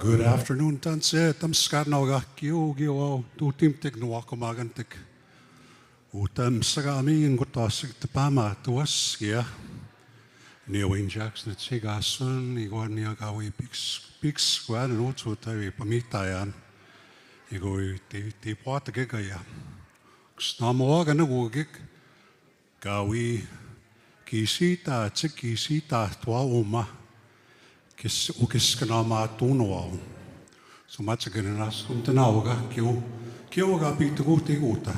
Good afternoon, tanse. Tamskarnaga kio gio tu timtik no wakomagantik. Utam sagami ngotasik tapama tuas ya. Wayne Jackson at Sigasun, Iguania Gawi Pix Squad and also Tavi Pamitayan. Igo te pota gigaya. Snamoga no wogik. Gawi Kisita, Tsikisita, Twauma. Kis Ukiskanama Tunoa. So much again in us, Untanaga, Kioga Pituguti Uta.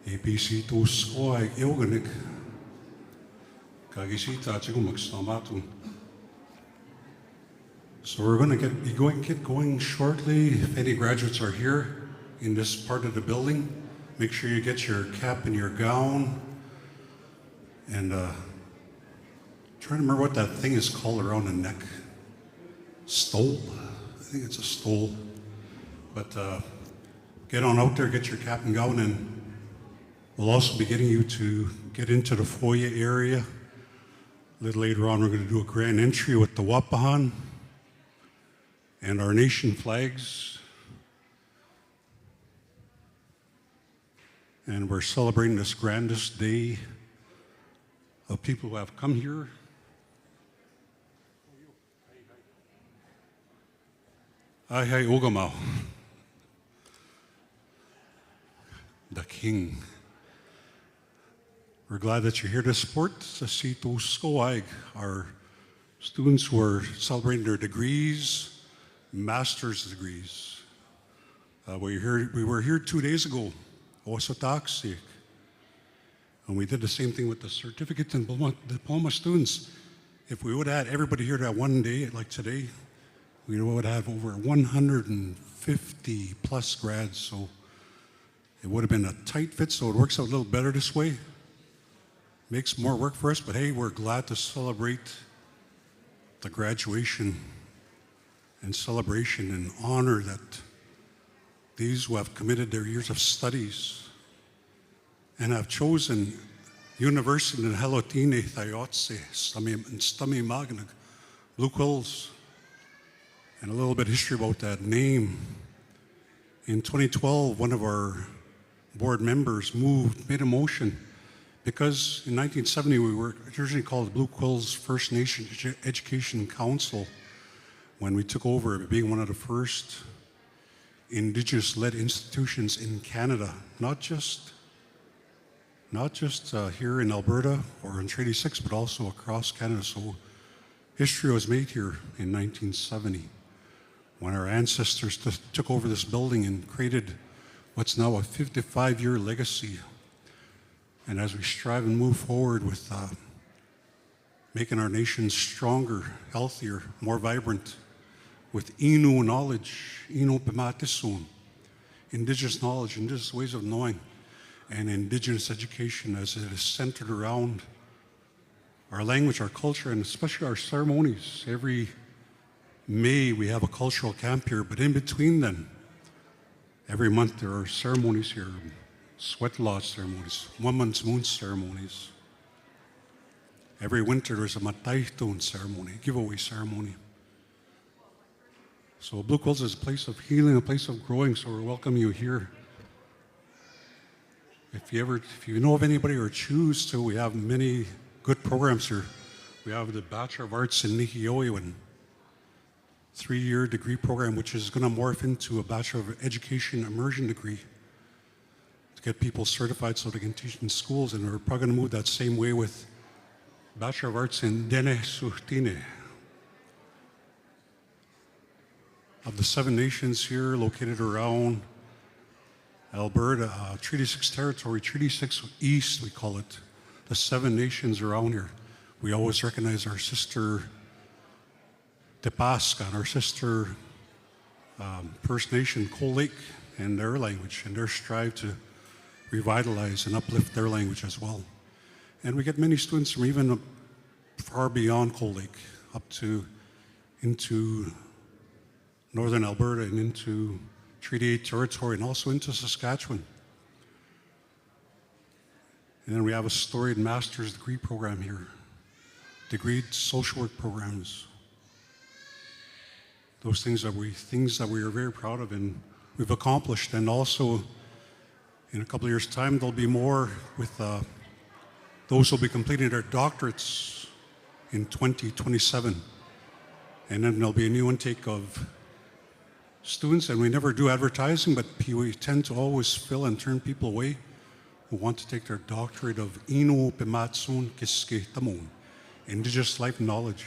APC to Skoy Yoganik. So we're going to get going shortly. If any graduates are here in this part of the building, make sure you get your cap and your gown. And trying to remember what that thing is called around the neck. Stole? I think it's a stole. But get on out there, get your cap and gown, and we'll also be getting you to get into the foyer area. A little later on, we're going to do a grand entry with the Wapahan and our nation flags. And we're celebrating this grandest day of people who have come here. Ai hai Ogamau, the king. We're glad that you're here to support Sasito Skoag, our students who are celebrating their degrees, master's degrees. We were here 2 days ago, Osotaksik, and we did the same thing with the certificate and diploma students. If we would have had everybody here that one day, like today, we would have over 150 plus grads, so it would have been a tight fit, so it works out a little better this way. Makes more work for us, but hey, we're glad to celebrate the graduation and celebration and honor that these who have committed their years of studies and have chosen university nuhelot'įne, thaiyots'į, nistameyimâkanak, Blue Quills, and a little bit of history about that name. In 2012, one of our board members made a motion because in 1970 we were originally called Blue Quills First Nation Education Council when we took over, being one of the first Indigenous-led institutions in Canada, not just here in Alberta or in Treaty 6, but also across Canada. So history was made here in 1970 when our ancestors took over this building and created what's now a 55-year legacy. And as we strive and move forward with making our nation stronger, healthier, more vibrant, with Inu knowledge, Inu pematisun, Indigenous knowledge, Indigenous ways of knowing, and Indigenous education as it is centered around our language, our culture, and especially our ceremonies. Every May we have a cultural camp here, but in between then, every month there are ceremonies here. Sweat lodge ceremonies, woman's moon ceremonies. Every winter there's a mataitun ceremony, giveaway ceremony. So Blue Quills is a place of healing, a place of growing, so we welcome you here. If you know of anybody or choose to, we have many good programs here. We have the Bachelor of Arts in Nihiyoiwan, 3-year degree program, which is going to morph into a Bachelor of Education immersion degree. Get people certified so they can teach in schools, and we're probably going to move that same way with Bachelor of Arts in nuhelot'įne. Of the 7 nations here located around Alberta, Treaty 6 territory, Treaty 6 East, we call it, the 7 nations around here. We always recognize our sister Tepaska and our sister First Nation Cold Lake and their language and their strive to revitalize and uplift their language as well. And we get many students from even far beyond Cold Lake up to into northern Alberta and into Treaty 8 territory and also into Saskatchewan. And then we have a storied master's degree program here, degreed social work programs. those things that we are very proud of and we've accomplished. And also, in a couple of years' time, there'll be more with those who will be completing their doctorates in 2027. And then there'll be a new intake of students, and we never do advertising, but we tend to always fill and turn people away who want to take their doctorate of Inu Pimatsun Kiske Tamun, Indigenous Life Knowledge.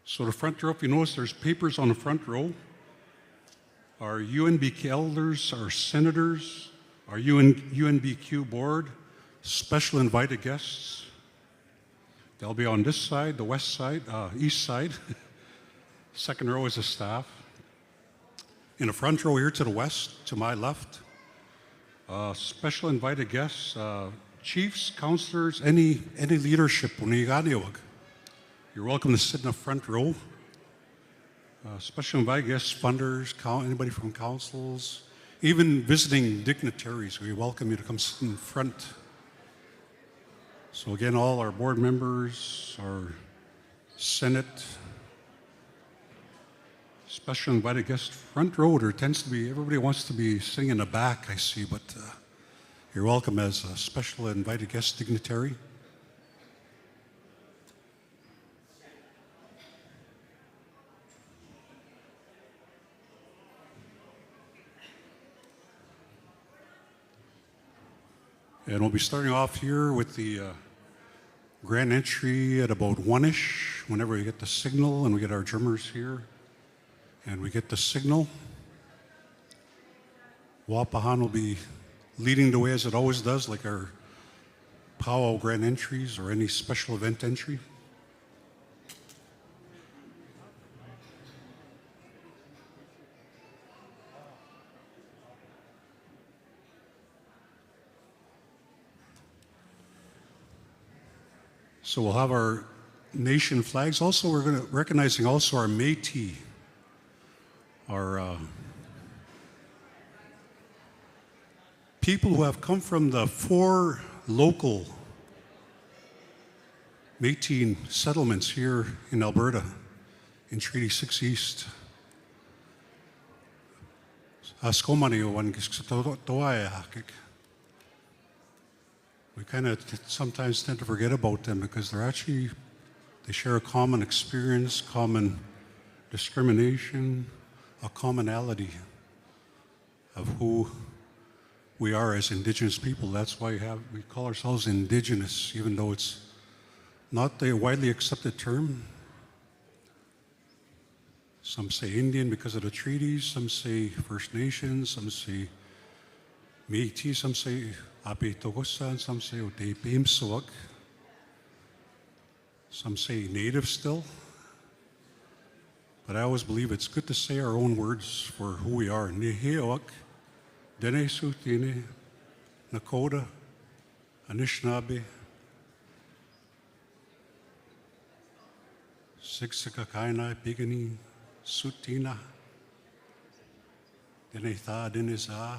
So the front row, if you notice, there's papers on the front row. Our UNBQ elders, our senators, our UNBQ board, special invited guests. They'll be on this side, the west side, east side. Second row is the staff. In the front row here to the west, to my left, special invited guests, chiefs, counselors, any leadership. You're welcome to sit in the front row. Special invited guests, funders, anybody from councils, even visiting dignitaries. We welcome you to come sit in front. So again, all our board members, our Senate, special invited guests, front row. There tends to be, everybody wants to be sitting in the back, I see, but you're welcome as a special invited guest dignitary. And we'll be starting off here with the grand entry at about 1-ish, whenever we get the signal and we get our drummers here and we get the signal. Wapahan will be leading the way as it always does, like our powwow grand entries or any special event entry. So we'll have our nation flags. Also, we're going to recognizing also our Métis, our people who have come from the 4 local Métis settlements here in Alberta, in Treaty 6 East. We kind of sometimes tend to forget about them because they share a common experience, common discrimination, a commonality of who we are as Indigenous people. That's why we call ourselves Indigenous, even though it's not the widely accepted term. Some say Indian because of the treaties, some say First Nations, some say Métis, some say Ape Togosa, and some say Otepim Sawak. Some say Native still. But I always believe it's good to say our own words for who we are. Nuhelot'įne, thaiyots'į, Nakota, Anishinaabe, Siksikaina, Pigani, Sutina, Denetha, Deneza.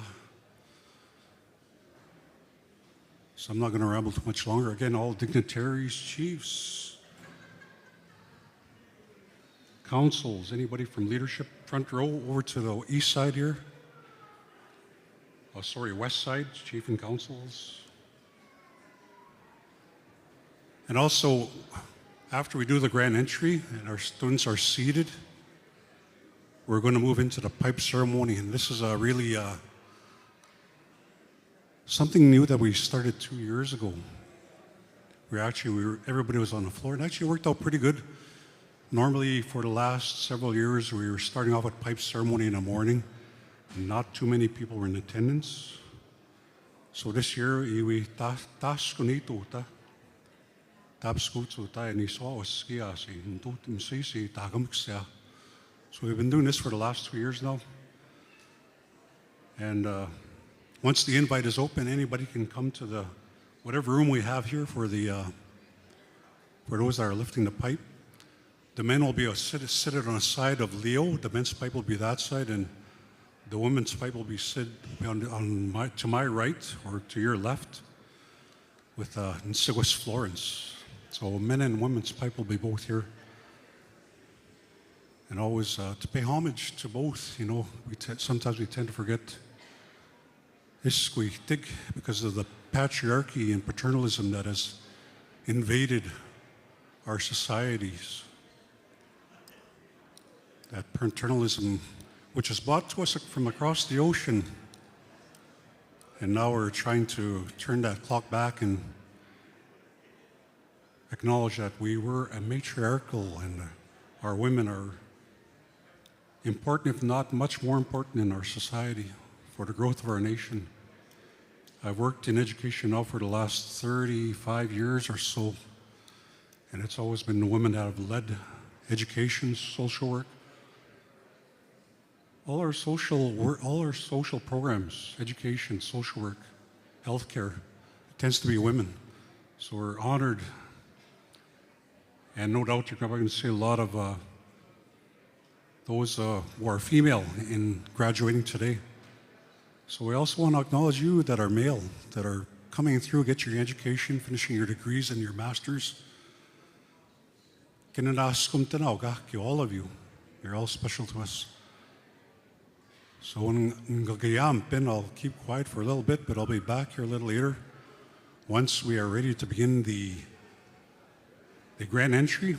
So I'm not going to ramble too much longer. Again, all dignitaries, chiefs, councils, anybody from leadership, front row over to the east side here. Oh, sorry, west side, chief and councils. And also, after we do the grand entry and our students are seated, we're going to move into the pipe ceremony. And this is a really something new that we started 2 years ago. Everybody was on the floor, and actually worked out pretty good. Normally, for the last several years, we were starting off with pipe ceremony in the morning, and not too many people were in attendance. So this year, we so we've been doing this for the last 2 years now. And once the invite is open, anybody can come to whatever room we have here for those that are lifting the pipe. The men will be seated on the side of Leo. The men's pipe will be that side, and the women's pipe will be to my right or to your left. with Nsigwis Florence. So men and women's pipe will be both here. And always to pay homage to both, you know, sometimes we tend to forget Isquihtig because of the patriarchy and paternalism that has invaded our societies. That paternalism, which is brought to us from across the ocean, and now we're trying to turn that clock back and acknowledge that we were a matriarchal and our women are important, if not much more important in our society for the growth of our nation. I've worked in education now for the last 35 years or so, and it's always been the women that have led education, social work. All our social programs, education, social work, healthcare, it tends to be women. So we're honored, and no doubt you're probably going to see a lot of those who are female in graduating today. So we also want to acknowledge you that are male, that are coming through, get your education, finishing your degrees and your masters. All of you, you're all special to us. So I'll keep quiet for a little bit, but I'll be back here a little later once we are ready to begin the grand entry.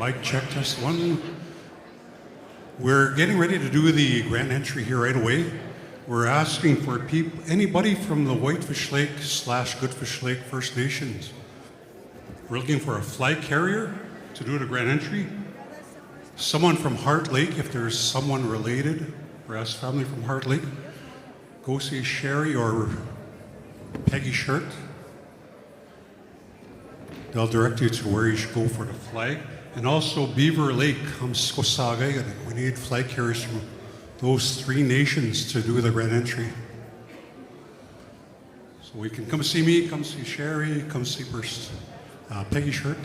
Mic check test one. We're getting ready to do the grand entry here right away. We're asking for people, anybody from the Whitefish Lake / Goodfish Lake First Nations. We're looking for a flag carrier to do the grand entry. Someone from Heart Lake, if there's someone related, or as family from Heart Lake, go see Sherry or Peggy Shirt. They'll direct you to where you should go for the flag. And also Beaver Lake, we need flag carriers from those 3 nations to do the grand entry. So we can come see me, come see Sherry, come see Peggy Shirt.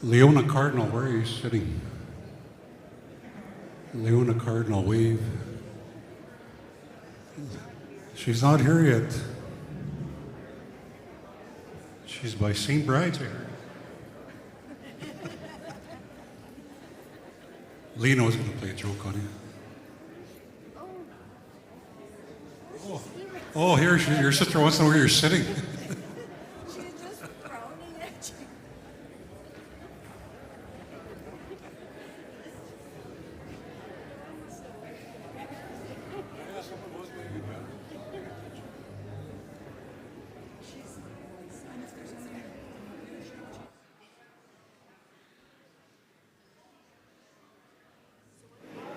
Leona Cardinal, where are you sitting? Leona Cardinal, wave. She's not here yet. She's by St. Bride's, I heard. Lena was going to play a joke on you. Oh, here, your sister wants to know where you're sitting.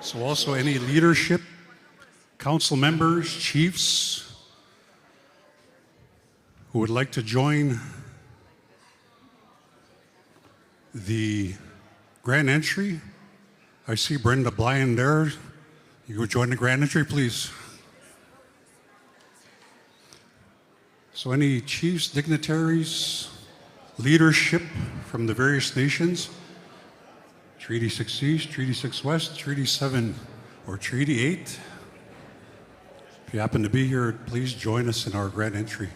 So also any leadership, council members, chiefs who would like to join the grand entry. I see Brenda Blyan there. You go join the grand entry, please. So any chiefs, dignitaries, leadership from the various nations, Treaty 6 East, Treaty 6 West, Treaty 7, or Treaty 8. If you happen to be here, please join us in our grand entry.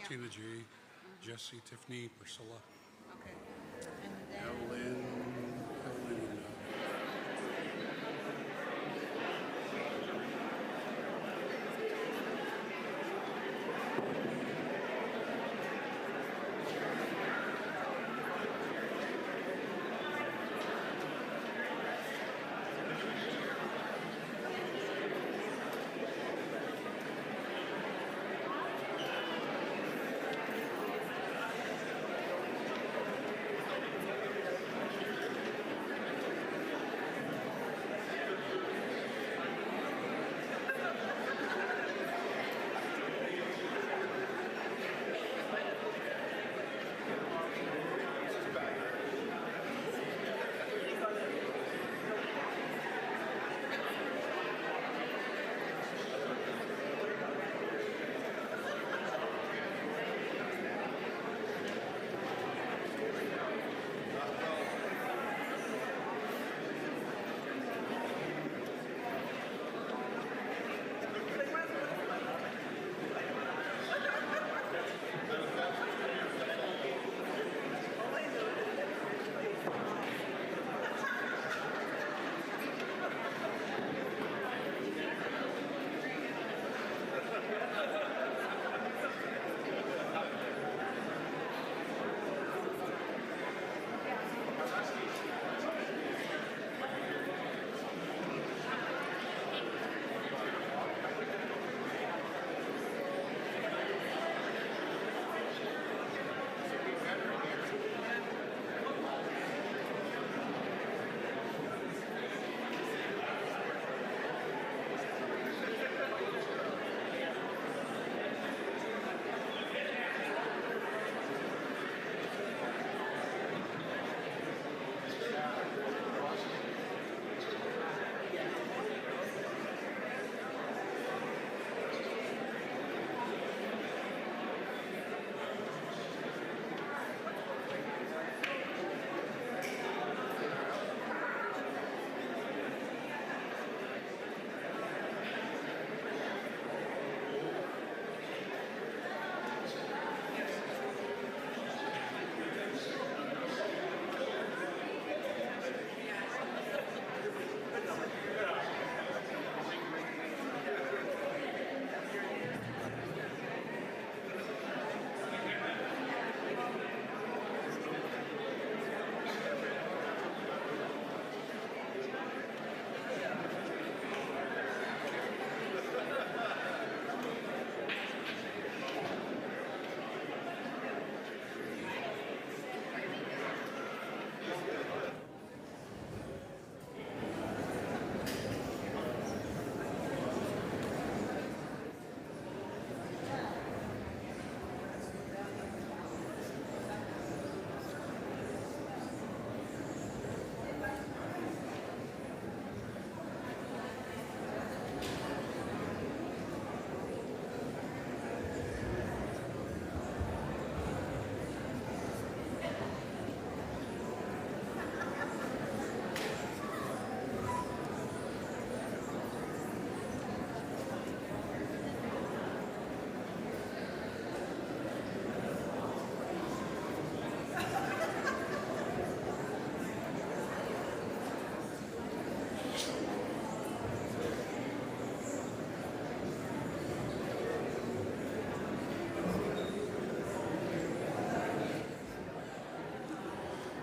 Tina J, Jesse, Tiffany, Priscilla. Okay. And then Evelyn.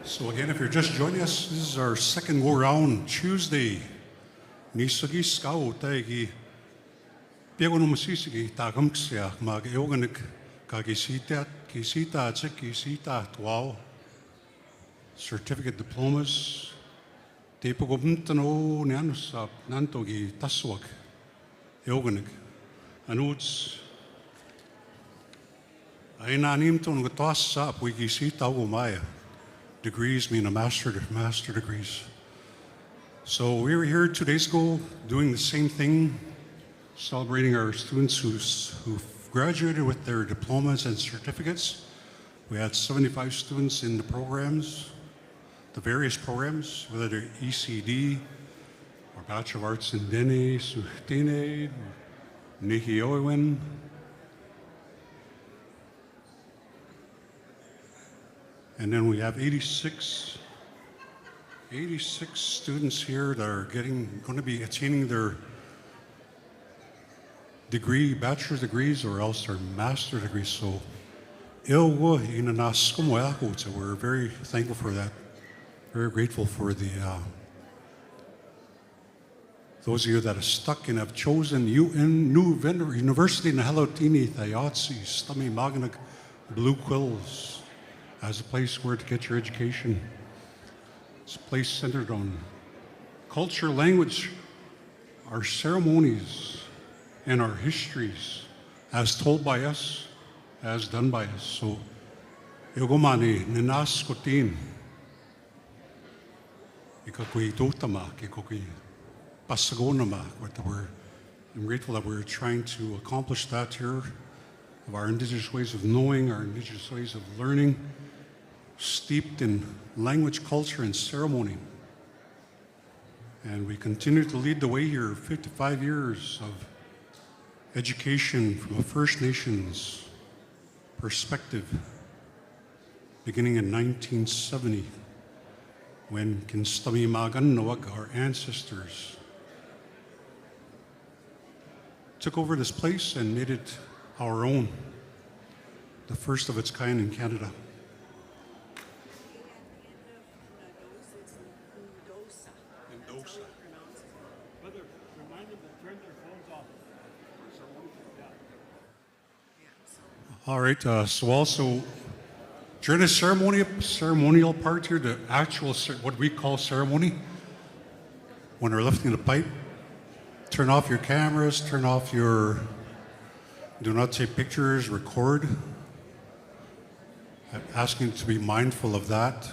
So again, if you're just joining us, this is our second go round Tuesday. Nisagi skau taigi piego no masisigi tagamksia mag eoganik kagisita kisita tuao certificate diplomas tepogomtano nianusap nantogi taswak eoganik anuts aina nimton gatossa puigisita ugumaya. Degrees mean a master degrees. So we were here 2 days ago doing the same thing, celebrating our students who've graduated with their diplomas and certificates. We had 75 students in the programs, the various programs, whether they're ECD or Bachelor of Arts in Dene, Suhtene, nuhelot'įne. And then we have 86 students here that are going to be attaining their degree, bachelor's degrees, or else their master's degrees. So we're very thankful for that. Very grateful for those of you that are stuck and have chosen University nuhelot'įne thaiyots'į, nistameyimâkanak, Blue Quills as a place where to get your education. It's a place centered on culture, language, our ceremonies, and our histories, as told by us, as done by us. So, Yogomani, Ninas Kotin, Ikakui Dotamak, Ikakui Pasagonamak, I'm grateful that we're trying to accomplish that here, of our indigenous ways of knowing, our indigenous ways of learning, steeped in language, culture, and ceremony. And we continue to lead the way here, 55 years of education from a First Nations perspective, beginning in 1970, when nistameyimâkanak, our ancestors, took over this place and made it our own, the first of its kind in Canada. All right, so also during the ceremonial part here, the actual, what we call ceremony, when we're lifting the pipe, turn off your cameras, do not take pictures, record. I'm asking you to be mindful of that.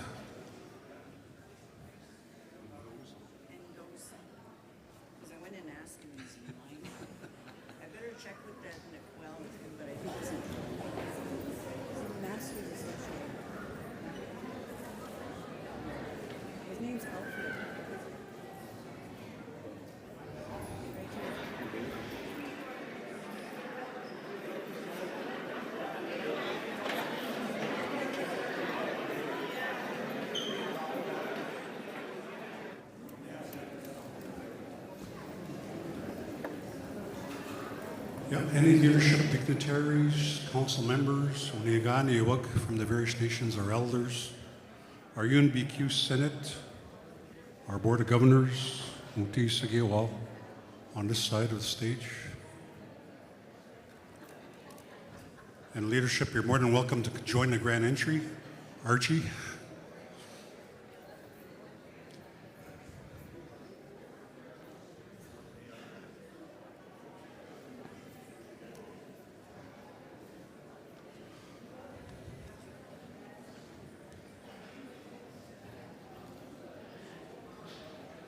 Yeah, any leadership dignitaries, council members, from the various nations, our elders, our UNBQ Senate, our Board of Governors, on this side of the stage. And leadership, you're more than welcome to join the grand entry. Archie.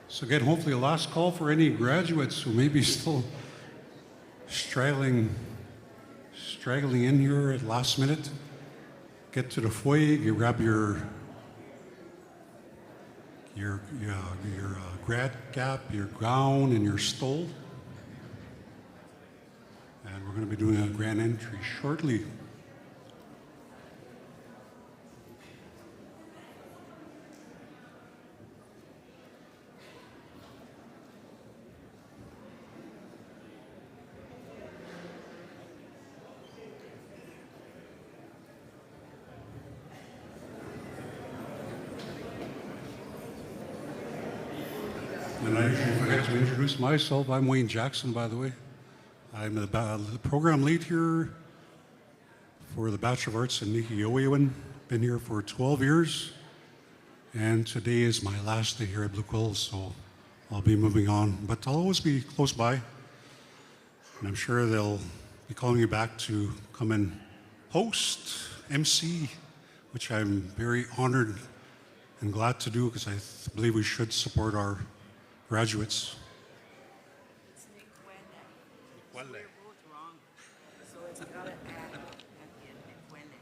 So again, hopefully a last call for any graduates who may be still straggling in here at last minute. Get to the foyer, you grab your grad cap, your gown, and your stole. And we're going to be doing a grand entry shortly. to introduce myself. I'm Wayne Jackson, by the way. I'm the program lead here for the Bachelor of Arts in nuhelot'įne. Been here for 12 years, and today is my last day here at Blue Quills, so I'll be moving on. But I'll always be close by, and I'm sure they'll be calling you back to come and host, MC, which I'm very honored and glad to do because I believe we should support our graduates. It's nuhelot'įne. We're both wrong. So it's got to add at the end, nuhelot'įne.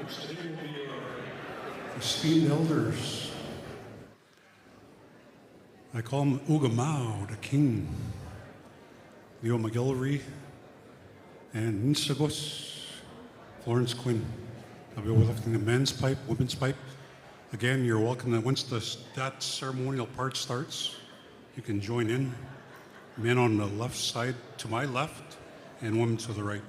Today will be our esteemed elders. I call him Ugamau, the king, Leo McGillivray, and Nsagos, Florence Quinn. I'll be lifting the men's pipe, women's pipe. Again, you're welcome to, once that ceremonial part starts, you can join in. Men on the left side to my left, and women to the right.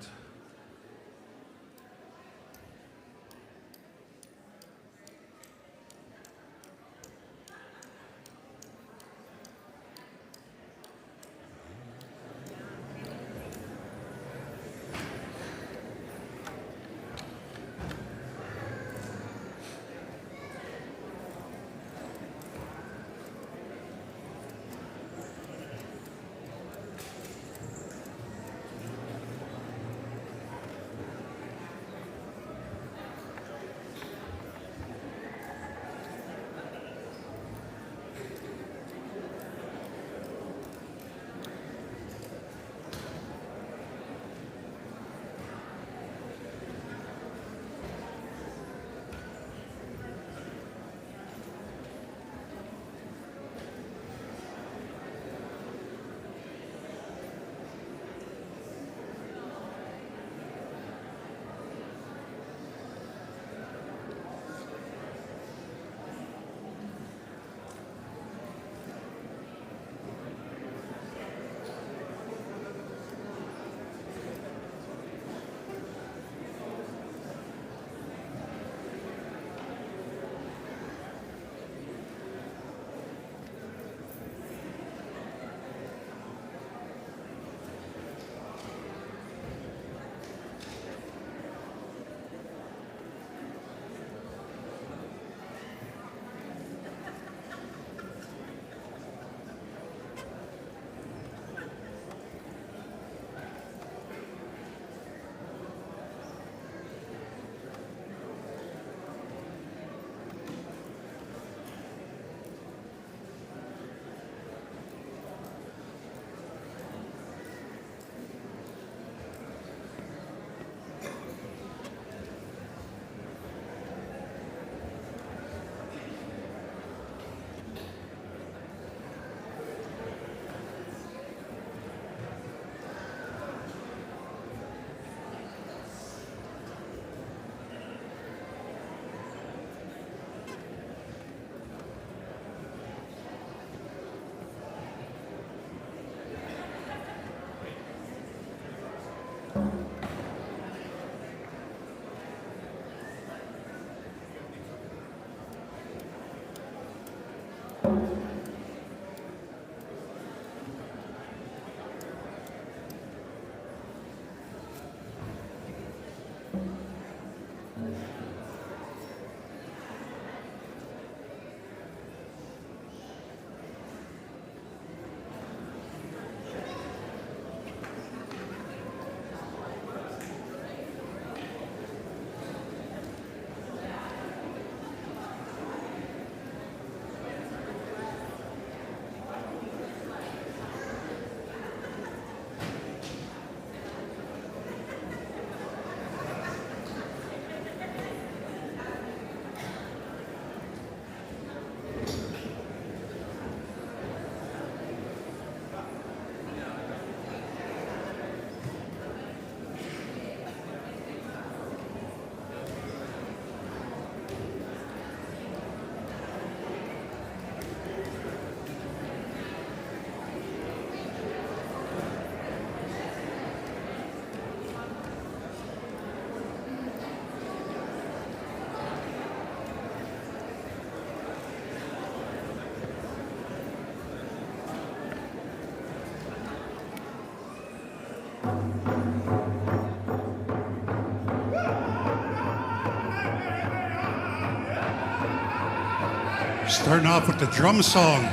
Starting off with the drum song.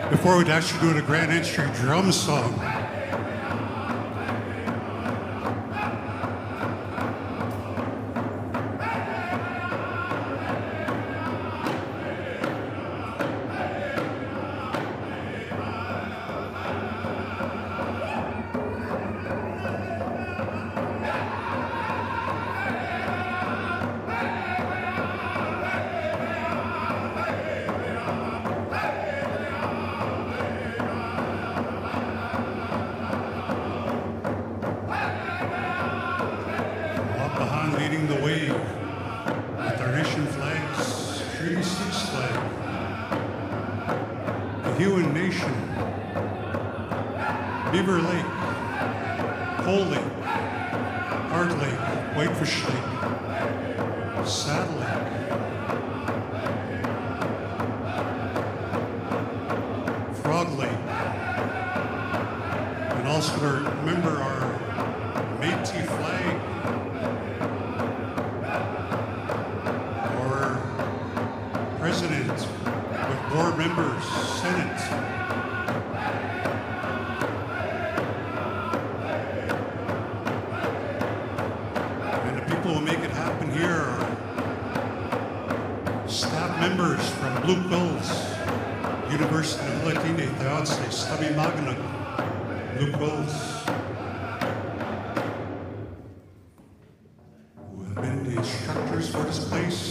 Before we'd actually do the grand entry drum song. Leading the way with our nation flags, Treaty 6 flag, the Huon Nation, Beaver Lake, Coal Lake, Hard Lake, Whitefish Lake, Saddle Lake, Frog Lake, and also to remember our Métis flag, President, with board members, Senate. And the people who make it happen here are staff members from Blue Quills, University of nuhelot'įne, thaiyots'į, nistameyimâkanak, Blue Quills, who have been the instructors for this place.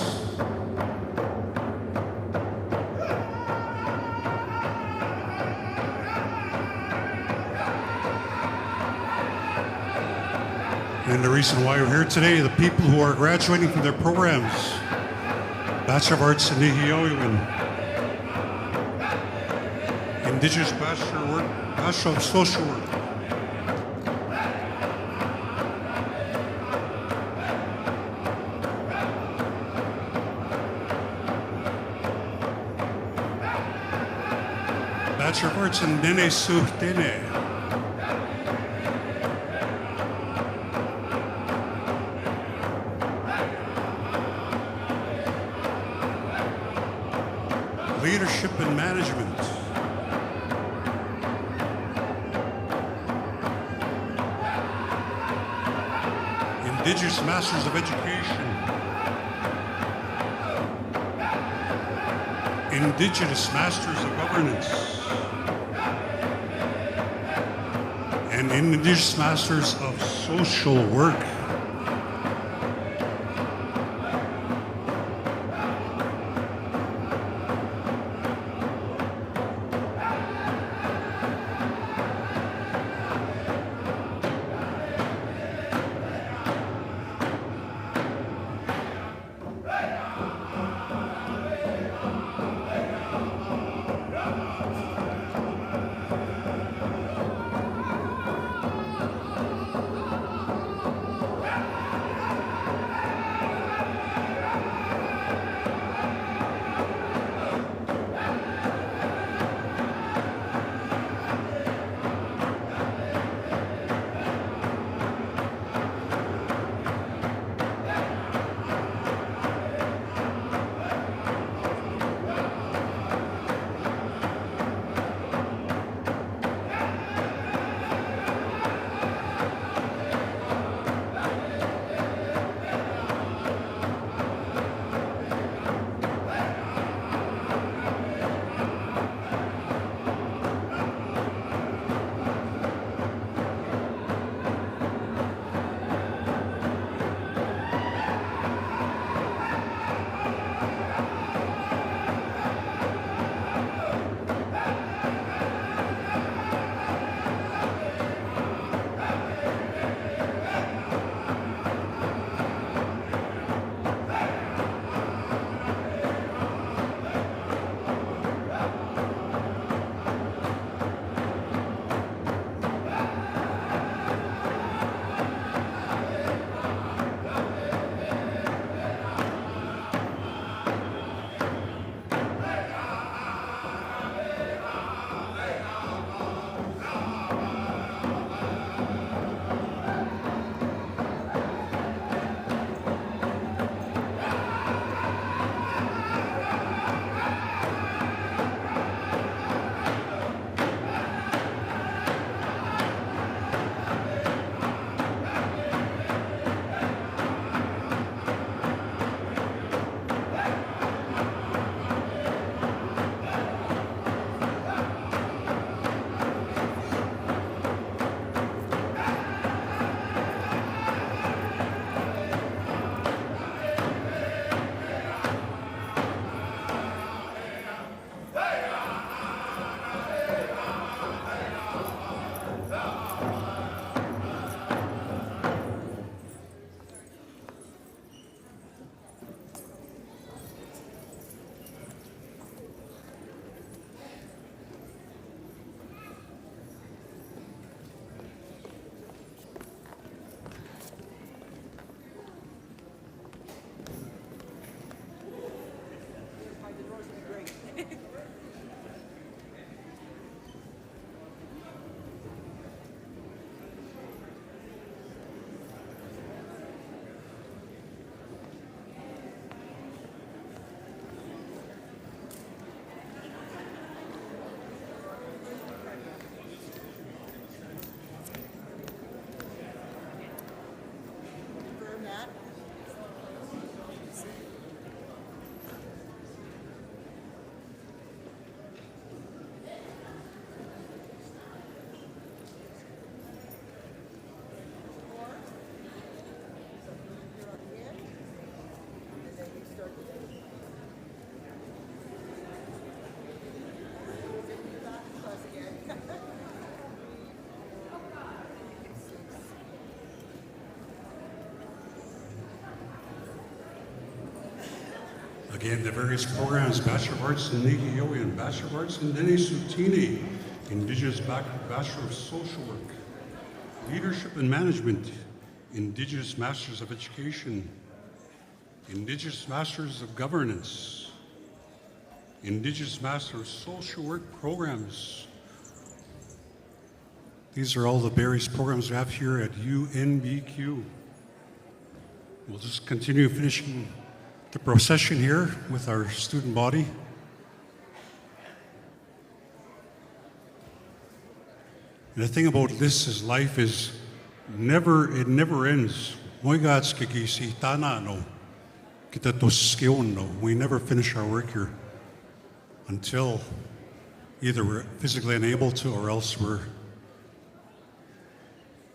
And the reason why we're here today, the people who are graduating from their programs, Bachelor of Arts in nuhelot'įne, Indigenous Bachelor of Work, Bachelor of Social Work, Bachelor of Arts in nuhelot'įne, Leadership and Management, Indigenous Masters of Education, Indigenous Masters of Governance, and Indigenous Masters of Social Work. Again, the various programs, Bachelor of Arts in Nihelot'įne, Bachelor of Arts in nistameyimâkanak, Indigenous Bachelor of Social Work, Leadership and Management, Indigenous Masters of Education, Indigenous Masters of Governance, Indigenous Master of Social Work Programs. These are all the various programs we have here at UNBQ. We'll just continue finishing the procession here with our student body. And the thing about this is life is it never ends. We never finish our work here until either we're physically unable to or else we're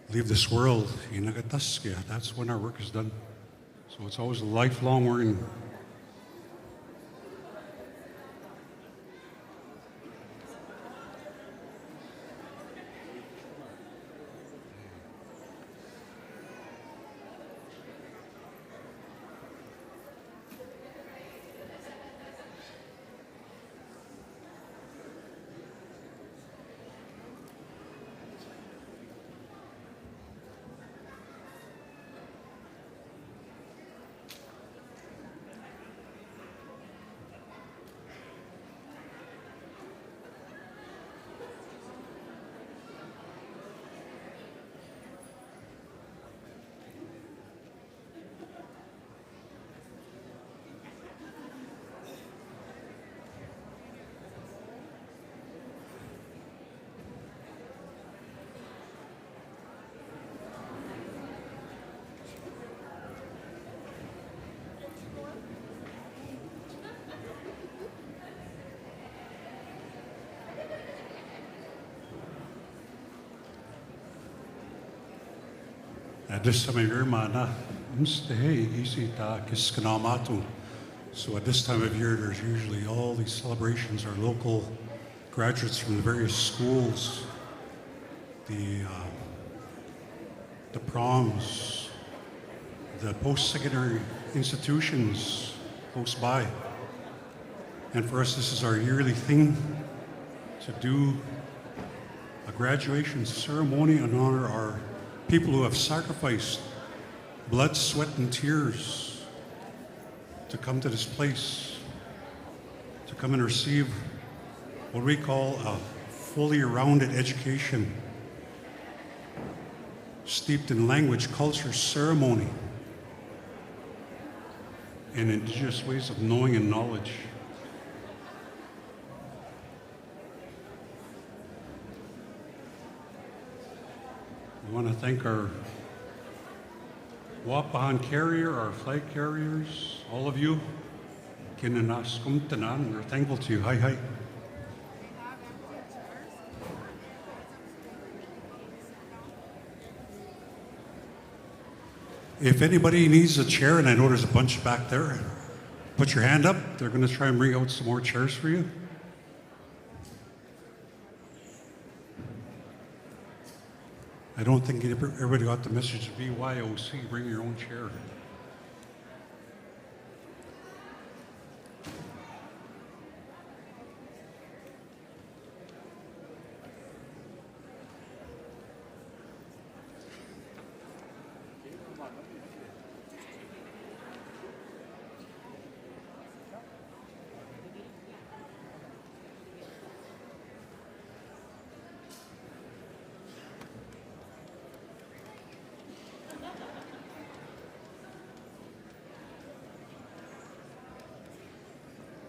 leave this world. That's when our work is done. So it's always a lifelong learning. At this time of year, so at this time of year, there's usually all these celebrations. Our local graduates from the various schools, the proms, the post-secondary institutions close by. And for us, this is our yearly thing to do a graduation ceremony and honor our people who have sacrificed blood, sweat, and tears to come to this place, to come and receive what we call a fully rounded education, steeped in language, culture, ceremony, and indigenous ways of knowing and knowledge. We want to thank our Wapahan carrier, our flag carriers, all of you. We're thankful to you. Hi, hi. If anybody needs a chair, and I know there's a bunch back there, put your hand up. They're going to try and bring out some more chairs for you. I don't think everybody got the message of BYOC, bring your own chair.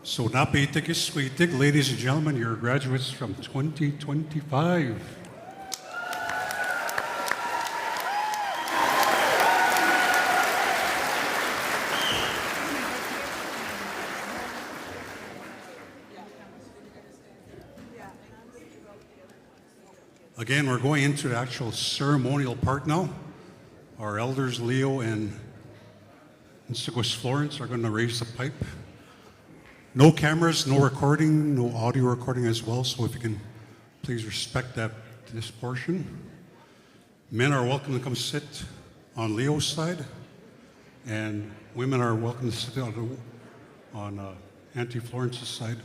So napitikiswitik, ladies and gentlemen, your graduates from 2025. Again, we're going into the actual ceremonial part now. Our elders, Leo and Sigos Florence, are going to raise the pipe. No cameras, no recording, no audio recording as well, so if you can please respect this portion. Men are welcome to come sit on Leo's side, and women are welcome to sit on on Auntie Florence's side.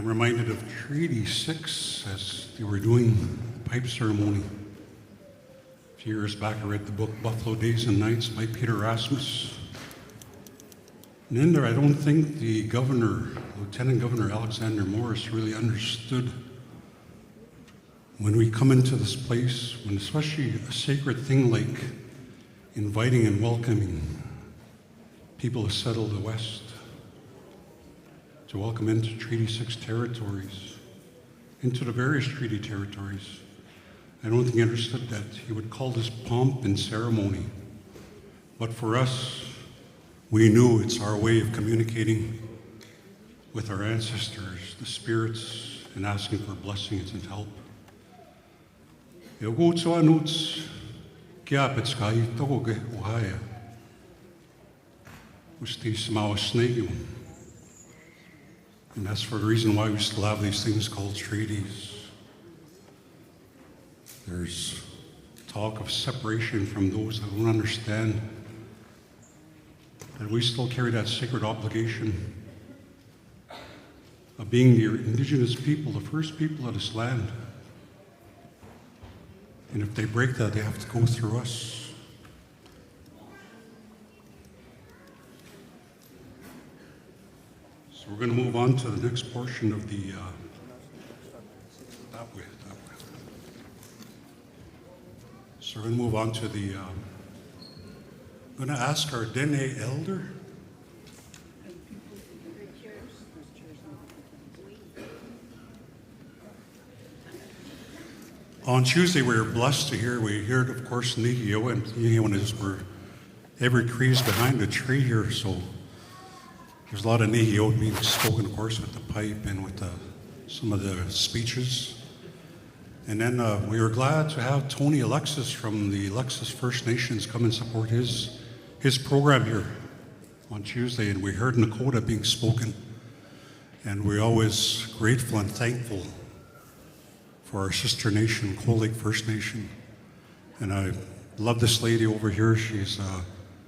I'm reminded of Treaty 6 as they were doing the pipe ceremony. A few years back, I read the book Buffalo Days and Nights by Peter Rasmus. And in there, I don't think the governor, Lieutenant Governor Alexander Morris, really understood when we come into this place, when especially a sacred thing like inviting and welcoming people to settle the West, to welcome into Treaty 6 territories, into the various treaty territories. I don't think he understood that. He would call this pomp and ceremony. But for us, we knew it's our way of communicating with our ancestors, the spirits, and asking for blessings and help. And that's for the reason why we still have these things called treaties. There's talk of separation from those that don't understand that we still carry that sacred obligation of being the indigenous people, the first people of this land. And if they break that, they have to go through us. So we're going to move on to the next portion of the, that way. So we're going to move on to the, I'm going to ask our Dene elder. On Tuesday, we were blessed to hear, we heard, of course, Nihio, and Nihio is where every tree is behind the tree here, so there's a lot of Nihio being spoken, of course, with the pipe and with some of the speeches. And then we were glad to have Tony Alexis from the Alexis First Nations come and support his program here on Tuesday, and we heard Nakota being spoken, and we're always grateful and thankful for our sister nation, Cold Lake First Nation. And I love this lady over here. She's an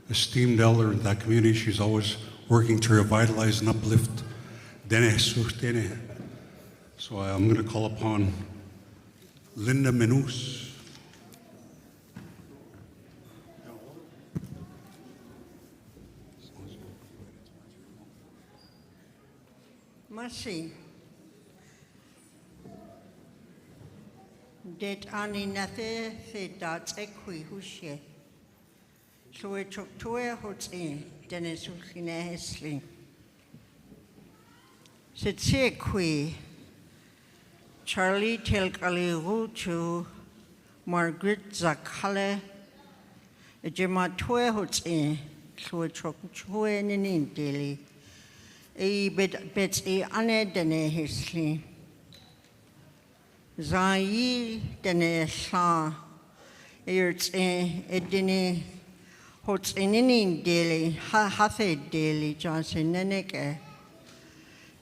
esteemed elder in that community. She's always working to revitalize and uplift Dene Suhtene. So I'm going to call upon Linda Menus. Mercy. Det ani nathe the dats equi hushe. So it took 2 hot'įne, Dennis nuhelot'įne hesli. Sit sequi. Charlie telkali rutu Margaret Zakale. Ejema 2 hot'įne, so it took 2 ninin daily. Bet ane Dene hesli. Zai Dene sa thaiyots'ĩ edini hot'įne daily hathe daily Johnson neneke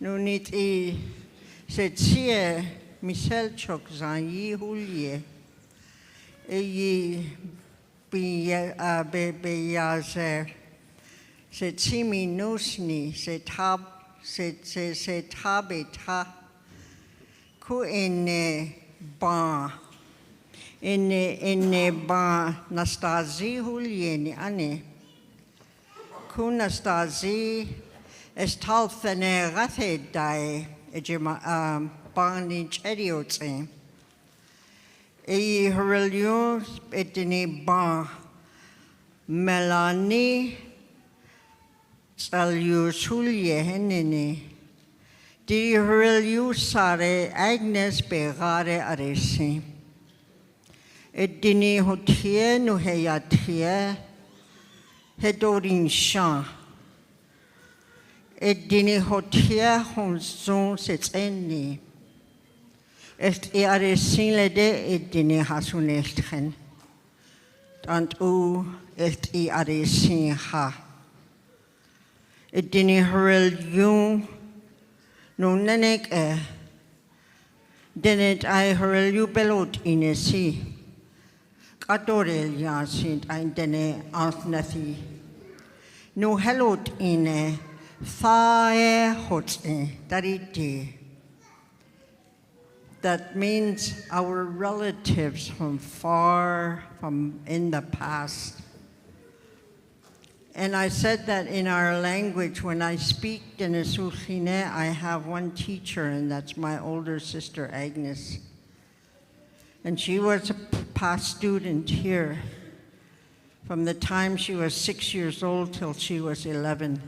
nunit setsie Michel chok zai hulie be yazer setsimi nusni setabeta ku ene ba Nastasi hulieni ane ku Nastasi estalfene rathe dai ejema bani thaiyots'ĩ hereliu etini ba Melanie Tsalius hulie henene Di hereliu sare Agnes begare aresi Edini hotie nuhelot'įne hedorin shan. Edini hotie honzon setseni. Est aresin lede edini hasuneltchen. Tant est aresin ha. Edini hereliu nunenek Denet I hereliu belot'įne si. Adorel yasin ein Dene althnathi. Nuhelot'įne thaiyots'ĩ dariti. that means our relatives from in the past. And I said that in our language, when I speak nuhelot'įne, I have one teacher, and that's my older sister, Agnes. And she was a past student here from the time she was 6 years old till she was 11.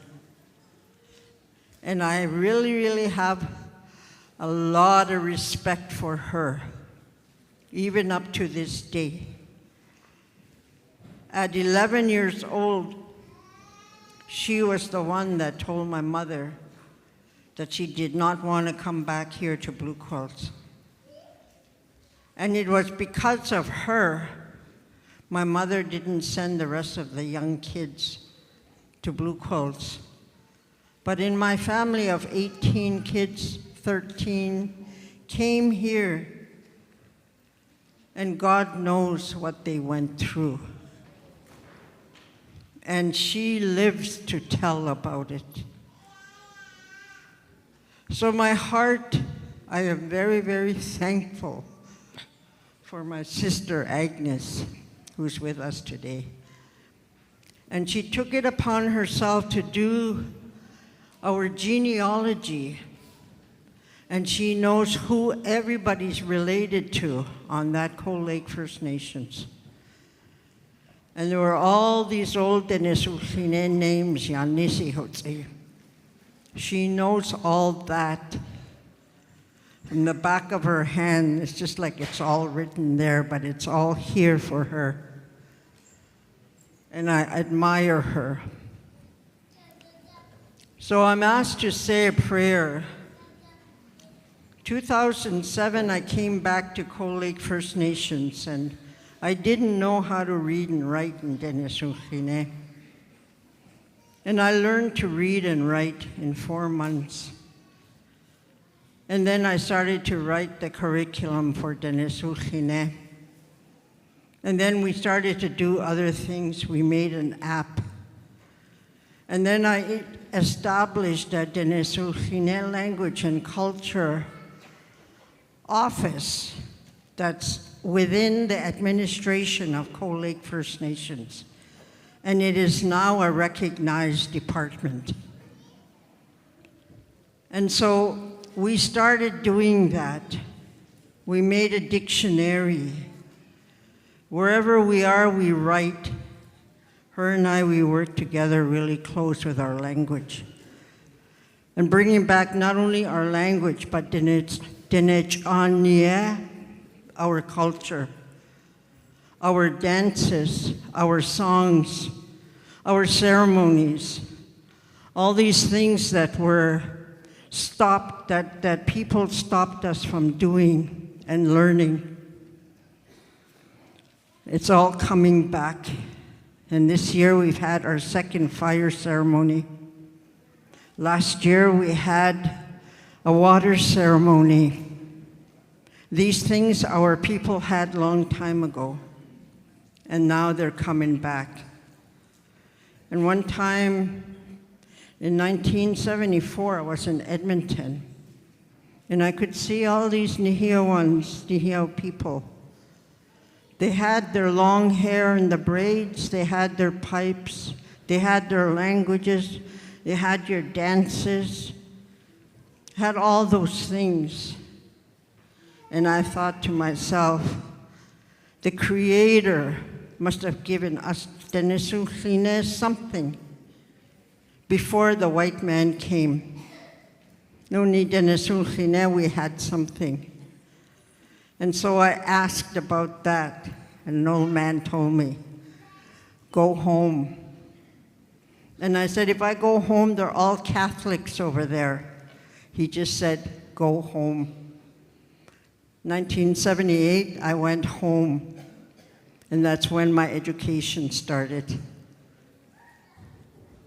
And I really, really have a lot of respect for her, even up to this day. At 11 years old, she was the one that told my mother that she did not want to come back here to Blue Quills. And it was because of her my mother didn't send the rest of the young kids to Blue Quills. But in my family of 18 kids, 13 came here, and God knows what they went through. And she lives to tell about it. So my heart, I am very, very thankful for my sister Agnes, who's with us today. And she took it upon herself to do our genealogy, and she knows who everybody's related to on that Cold Lake First Nations. And there were all these old nuhelot'įne names, nistameyimâkanak. She knows all that. From the back of her hand, it's just like it's all written there, but it's all here for her. And I admire her. So I'm asked to say a prayer. 2007, I came back to Cold Lake First Nations, and I didn't know how to read and write in nuhelot'įne. And I learned to read and write in 4 months. And then I started to write the curriculum for nuhelot'įne. And then we started to do other things. We made an app. And then I established a nuhelot'įne language and culture office that's within the administration of Cold Lake First Nations. And it is now a recognized department. And so we started doing that. We made a dictionary. Wherever we are, we write. Her and I, we work together really close with our language. And bringing back not only our language, but nuhelot'įne, our culture, our dances, our songs, our ceremonies, all these things that were stopped, that people stopped us from doing and learning. It's all coming back. And this year we've had our second fire ceremony. Last year we had a water ceremony. These things our people had long time ago, and now they're coming back. And one time in 1974, I was in Edmonton, and I could see all these Nihio people. They had their long hair and the braids, they had their pipes, they had their languages, they had your dances, had all those things. And I thought to myself, the Creator must have given us nuhelot'įne something before the white man came. No need nuhelot'įne, we had something. And so I asked about that, and an old man told me, go home. And I said, if I go home, they're all Catholics over there. He just said, go home. 1978, I went home, and that's when my education started.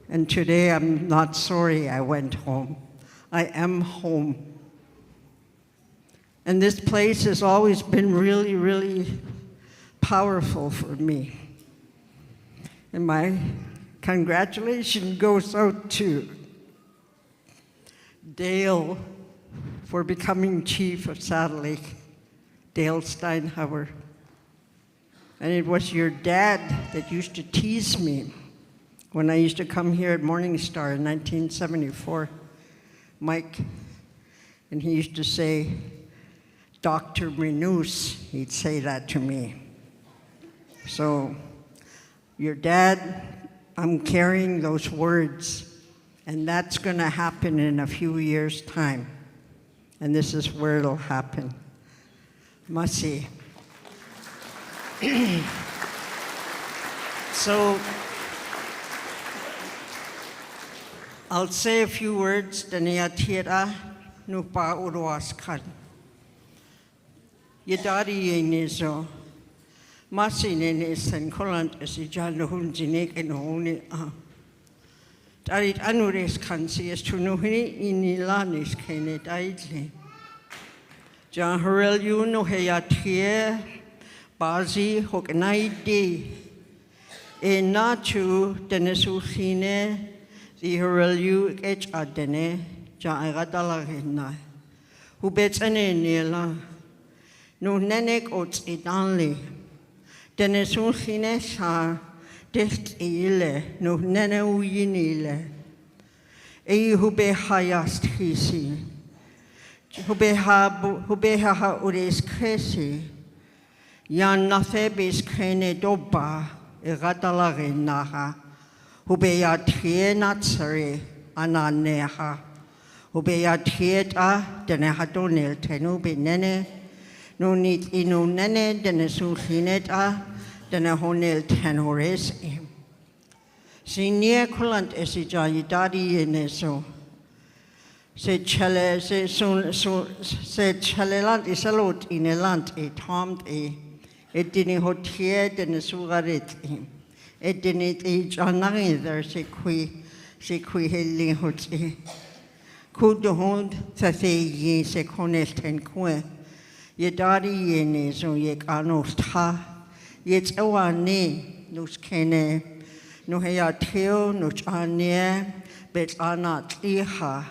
And today, I'm not sorry I went home. I am home. And this place has always been really, really powerful for me. And my congratulations goes out to Dale for becoming chief of Saddle Lake, Dale Steinhauer. And it was your dad that used to tease me when I used to come here at Morning Star in 1974, Mike. And he used to say, Dr. Renous, he'd say that to me. So, your dad, I'm carrying those words, and that's going to happen in a few years' time. And this is where it'll happen. Masi. So, I'll say a few words, Daniatira Nupa Uruaskan. Yadari Nizo. Masi Nenes and Collant as a Jalahun Zinek and Honi. Darit Anures Kansi as to Nuhi in Ilanis Kene Daidli. Jan Harel Yuno Heyatia Bazi Hokanaidi. E Nachu Denesuhine, the Harelu H. Adene, Jan Radalagina. Who bets any Nila. No Nenek Ots Idanli. Denesuhine Sha. Dicht ile, no nene uyinile. Hube hayast hisi. Hube ha ures kresi. Yan nathebis krene doba, egadalare naha. Hube ya tie natsare, ananeha. Hube ya tieta, denehadonil tenube nene. No nit inu nene, denesuhineta. Dana honel tenores. Sinia kulant esija yidadi eneso. Se chale se chalelant isalot inelant e tomt e dini hotier dene sugaret e dini e janari there se qui heli hot e coup de hond sa ye se konel ten kwe yidadi eneso yek anos ta. Yet awane nus kene no heyateo nus ane bet anat iha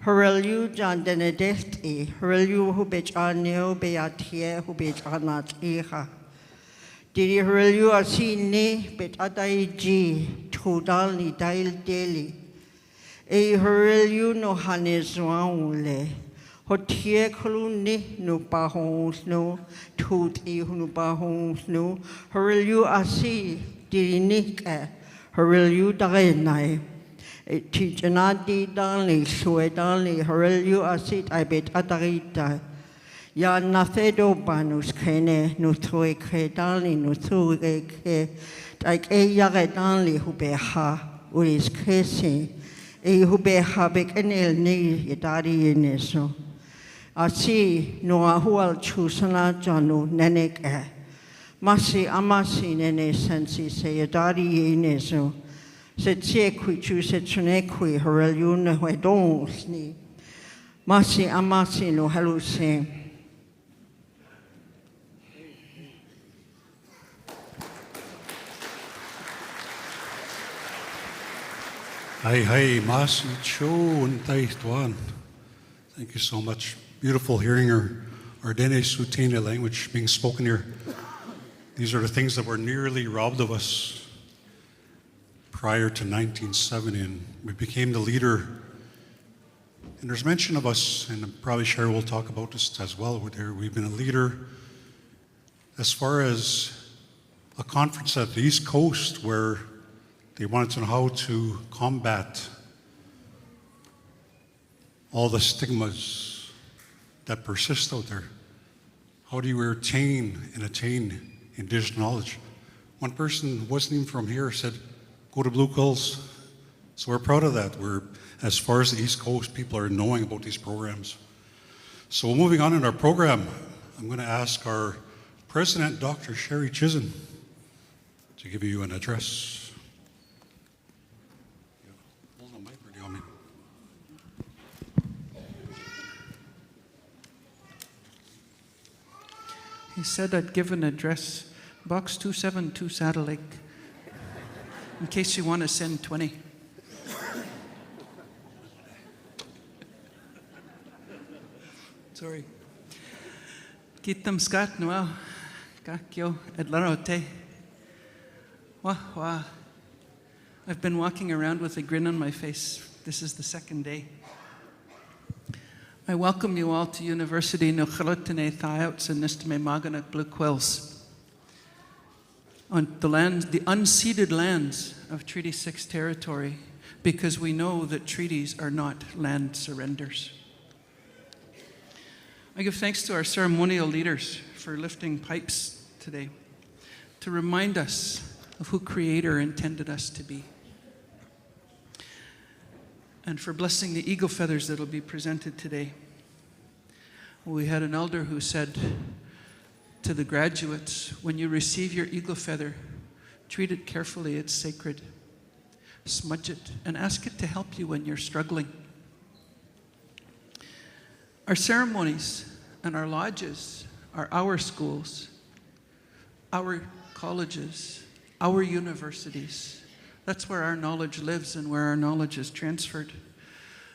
herelu jan denedesti herelu hu bet aneo beatie hu bet anat iha didi herelu asini bet adaiji tudal ni dail deli e herelu no hanezwaule Hotie koluni no bahons no, tut e no bahons no, hurlu asi dinika, hurlu darenai. Teachanadi dali, suedali, hurlu asit I bet adarita. Ya nathedo banus kene, no thue credali, no thue ke, like e yaredali hubeha, uris kesi, e hubeha bekenel ni yadari ineso. Asi no ahual chusana janu nenek e. Masi amasi nene sensi se yadari ineso. Se tse kui chu se tsune kui harelu ne huedons ni. Masi amasi no haluse. Hi, Masi Cho and Tai Tuan. Thank you so much. Beautiful hearing our Dene Sutene language being spoken here. These are the things that were nearly robbed of us prior to 1970, and we became the leader. And there's mention of us, and probably Cheryl will talk about this as well. We've been a leader as far as a conference at the East Coast where they wanted to know how to combat all the stigmas that persist out there. How do you retain and attain Indigenous knowledge? One person wasn't even from here said, go to Blue Quills. So we're proud of that. As far as the East Coast, people are knowing about these programs. So moving on in our program, I'm going to ask our President, Dr. Sherry Chisholm, to give you an address. Hold the mic, or do you want me? He said I'd give an address, Box 272 Saddle Lake, in case you want to send 20. Sorry. Kitam skat noel, kakyo edlarote. Wah wah. I've been walking around with a grin on my face. This is the second day. I welcome you all to University nuhelot'įne, thaiyots'į, and nistameyimâkanak, Blue Quills, on the lands, the unceded lands of Treaty 6 territory, because we know that treaties are not land surrenders. I give thanks to our ceremonial leaders for lifting pipes today to remind us of who Creator intended us to be, and for blessing the eagle feathers that will be presented today. We had an elder who said to the graduates, when you receive your eagle feather, treat it carefully, it's sacred. Smudge it and ask it to help you when you're struggling. Our ceremonies and our lodges are our schools, our colleges, our universities. That's where our knowledge lives and where our knowledge is transferred.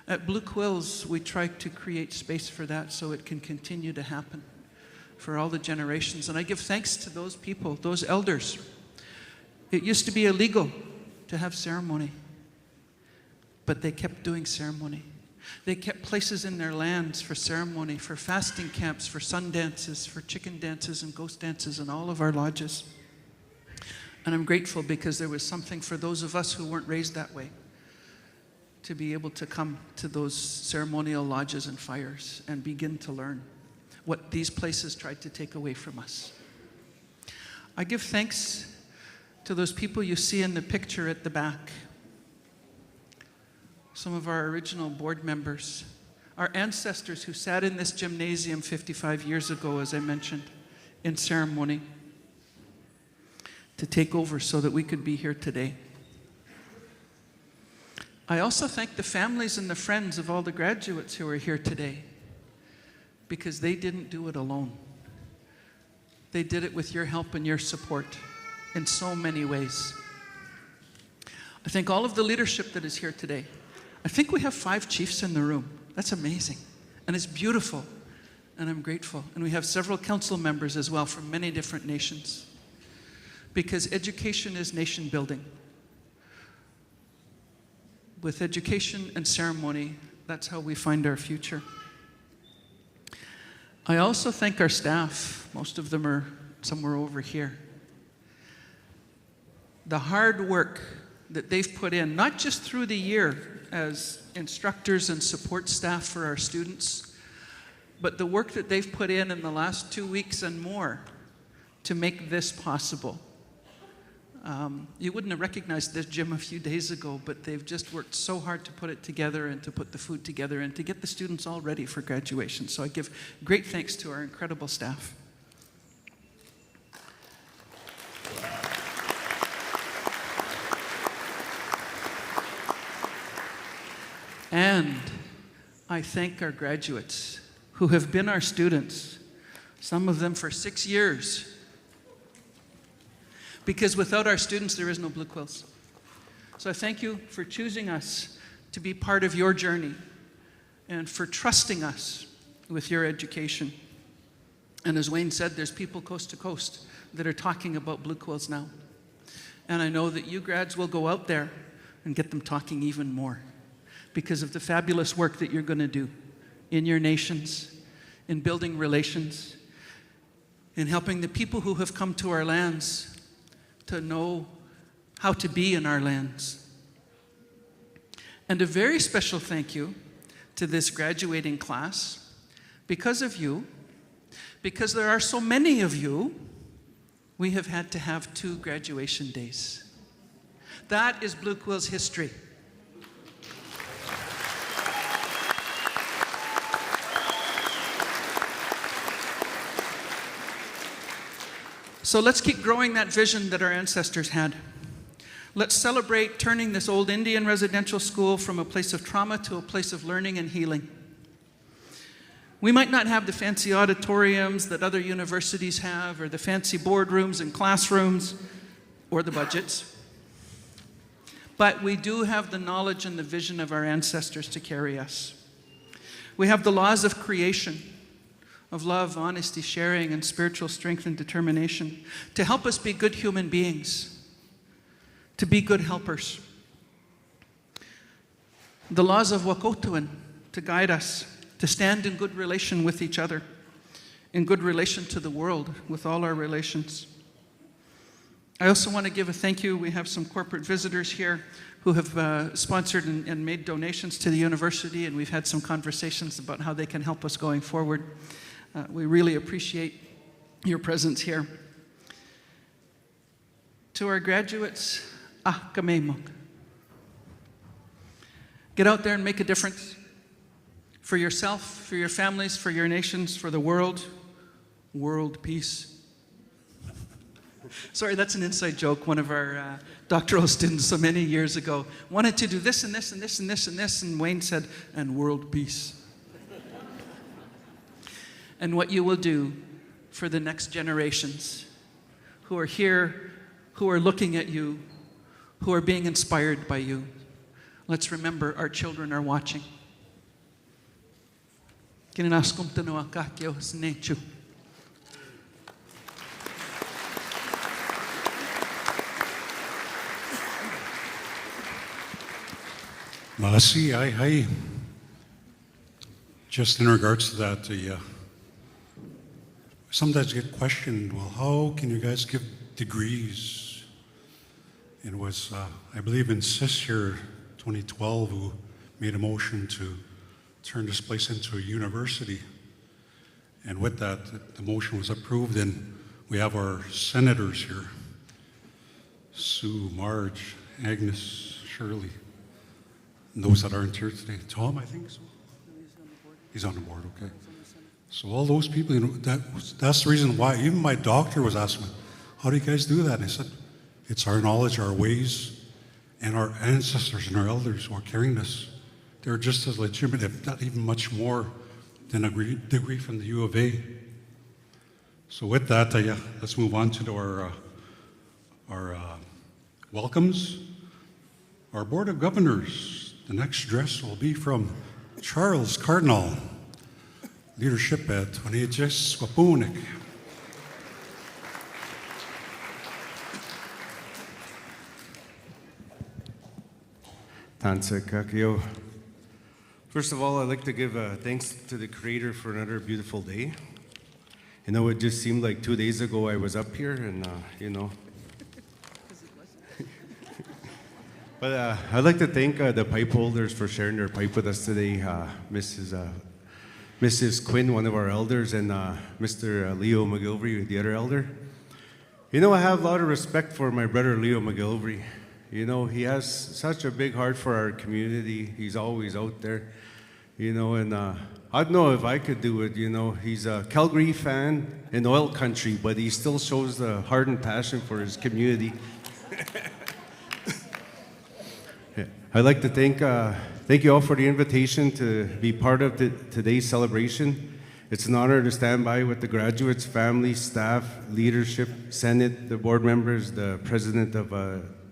At Blue Quills, we try to create space for that so it can continue to happen for all the generations. And I give thanks to those people, those elders. It used to be illegal to have ceremony, but they kept doing ceremony. They kept places in their lands for ceremony, for fasting camps, for sun dances, for chicken dances and ghost dances in all of our lodges. And I'm grateful because there was something for those of us who weren't raised that way to be able to come to those ceremonial lodges and fires and begin to learn what these places tried to take away from us. I give thanks to those people you see in the picture at the back. Some of our original board members, our ancestors who sat in this gymnasium 55 years ago, as I mentioned, in ceremony to take over so that we could be here today. I also thank the families and the friends of all the graduates who are here today, because they didn't do it alone. They did it with your help and your support in so many ways. I thank all of the leadership that is here today. I think we have 5 chiefs in the room. That's amazing. And it's beautiful. And I'm grateful. And we have several council members as well from many different nations. Because education is nation building. With education and ceremony, that's how we find our future. I also thank our staff. Most of them are somewhere over here. The hard work that they've put in, not just through the year as instructors and support staff for our students, but the work that they've put in the last 2 weeks and more to make this possible. You wouldn't have recognized this gym a few days ago, but they've just worked so hard to put it together and to put the food together and to get the students all ready for graduation. So I give great thanks to our incredible staff. And I thank our graduates who have been our students, some of them for 6 years. Because without our students, there is no Blue Quills. So I thank you for choosing us to be part of your journey and for trusting us with your education. And as Wayne said, there's people coast to coast that are talking about Blue Quills now. And I know that you grads will go out there and get them talking even more because of the fabulous work that you're going to do in your nations, in building relations, in helping the people who have come to our lands to know how to be in our lands. And a very special thank you to this graduating class. Because of you, because there are so many of you, we have had to have 2 graduation days. That is Blue Quills history. So let's keep growing that vision that our ancestors had. Let's celebrate turning this old Indian residential school from a place of trauma to a place of learning and healing. We might not have the fancy auditoriums that other universities have, or the fancy boardrooms and classrooms, or the budgets. But we do have the knowledge and the vision of our ancestors to carry us. We have the laws of creation of love, honesty, sharing, and spiritual strength and determination to help us be good human beings, to be good helpers. The laws of nuhelot'įne to guide us, to stand in good relation with each other, in good relation to the world, with all our relations. I also want to give a thank you. We have some corporate visitors here who have sponsored and made donations to the university, and we've had some conversations about how they can help us going forward. We really appreciate your presence here. To our graduates, nuhelot'įne. Get out there and make a difference for yourself, for your families, for your nations, for the world. World peace. Sorry, that's an inside joke. One of our doctoral students so many years ago wanted to do this and this and this and this and this, and Wayne said, and world peace. And what you will do for the next generations who are here, who are looking at you, who are being inspired by you. Let's remember our children are watching. See, I just in regards to that, sometimes get questioned, well, how can you guys give degrees? It was, I believe, in CIS here, 2012, who made a motion to turn this place into a university. And with that, the motion was approved, and we have our senators here, Sue, Marge, Agnes, Shirley, and those that aren't here today. Tom, I think so. He's on the board, okay. So all those people, you know, that's the reason why, even my doctor was asking me, how do you guys do that? And I said, it's our knowledge, our ways, and our ancestors and our elders who are carrying this. They're just as legitimate, if not even much more, than a degree from the U of A. So with that, let's move on to our welcomes. Our Board of Governors, the next address will be from Charles Cardinal, leadership at thaiyots'ĩ. First of all, I'd like to give thanks to the Creator for another beautiful day. You know, it just seemed like 2 days ago I was up here, and you know. But I'd like to thank the pipe holders for sharing their pipe with us today. Mrs. Quinn, one of our elders, and Mr. Leo McGilvery, the other elder. You know, I have a lot of respect for my brother Leo McGilvery. You know, he has such a big heart for our community. He's always out there, you know, and I don't know if I could do it, you know. He's a Calgary fan in oil country, but he still shows the heart and passion for his community. I'd like to thank you all for the invitation to be part of today's celebration. It's an honor to stand by with the graduates, family, staff, leadership, Senate, the board members, the president of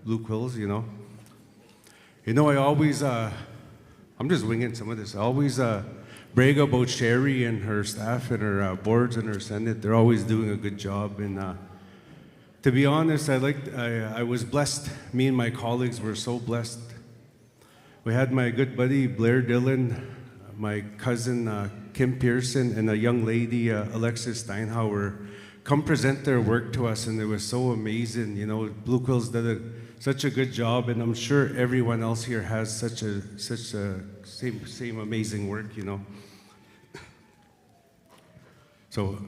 Blue Quills, you know. You know, I always, I'm just winging some of this. I always brag about Sherry and her staff and her boards and her Senate. They're always doing a good job. And to be honest, I was blessed. Me and my colleagues were so blessed. We had my good buddy Blair Dillon, my cousin Kim Pearson, and a young lady, Alexis Steinhauer, come present their work to us, and it was so amazing. You know, Blue Quills did such a good job, and I'm sure everyone else here has such a same amazing work, you know. So,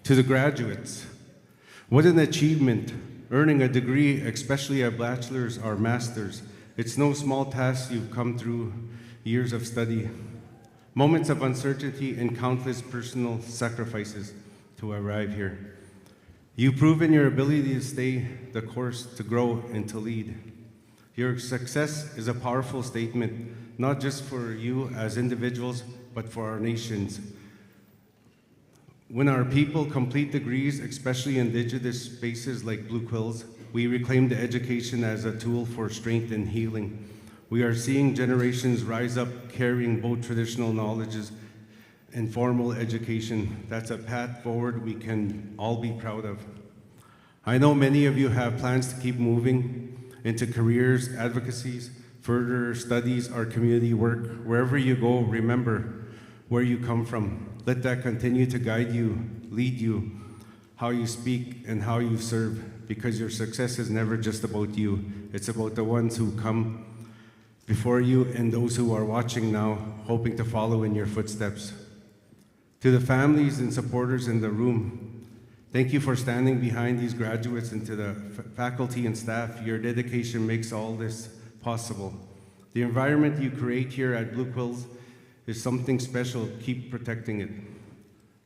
to the graduates, what an achievement, earning a degree, especially a bachelor's or master's. It's no small task. You've come through years of study, moments of uncertainty, and countless personal sacrifices to arrive here. You've proven your ability to stay the course, to grow, and to lead. Your success is a powerful statement, not just for you as individuals, but for our nations. When our people complete degrees, especially in indigenous spaces like Blue Quills, we reclaim the education as a tool for strength and healing. We are seeing generations rise up carrying both traditional knowledges and formal education. That's a path forward we can all be proud of. I know many of you have plans to keep moving into careers, advocacies, further studies, or community work. Wherever you go, remember where you come from. Let that continue to guide you, lead you, how you speak and how you serve, because your success is never just about you. It's about the ones who come before you and those who are watching now, hoping to follow in your footsteps. To the families and supporters in the room, thank you for standing behind these graduates, and to the faculty and staff, your dedication makes all this possible. The environment you create here at Blue Quills is something special. Keep protecting it.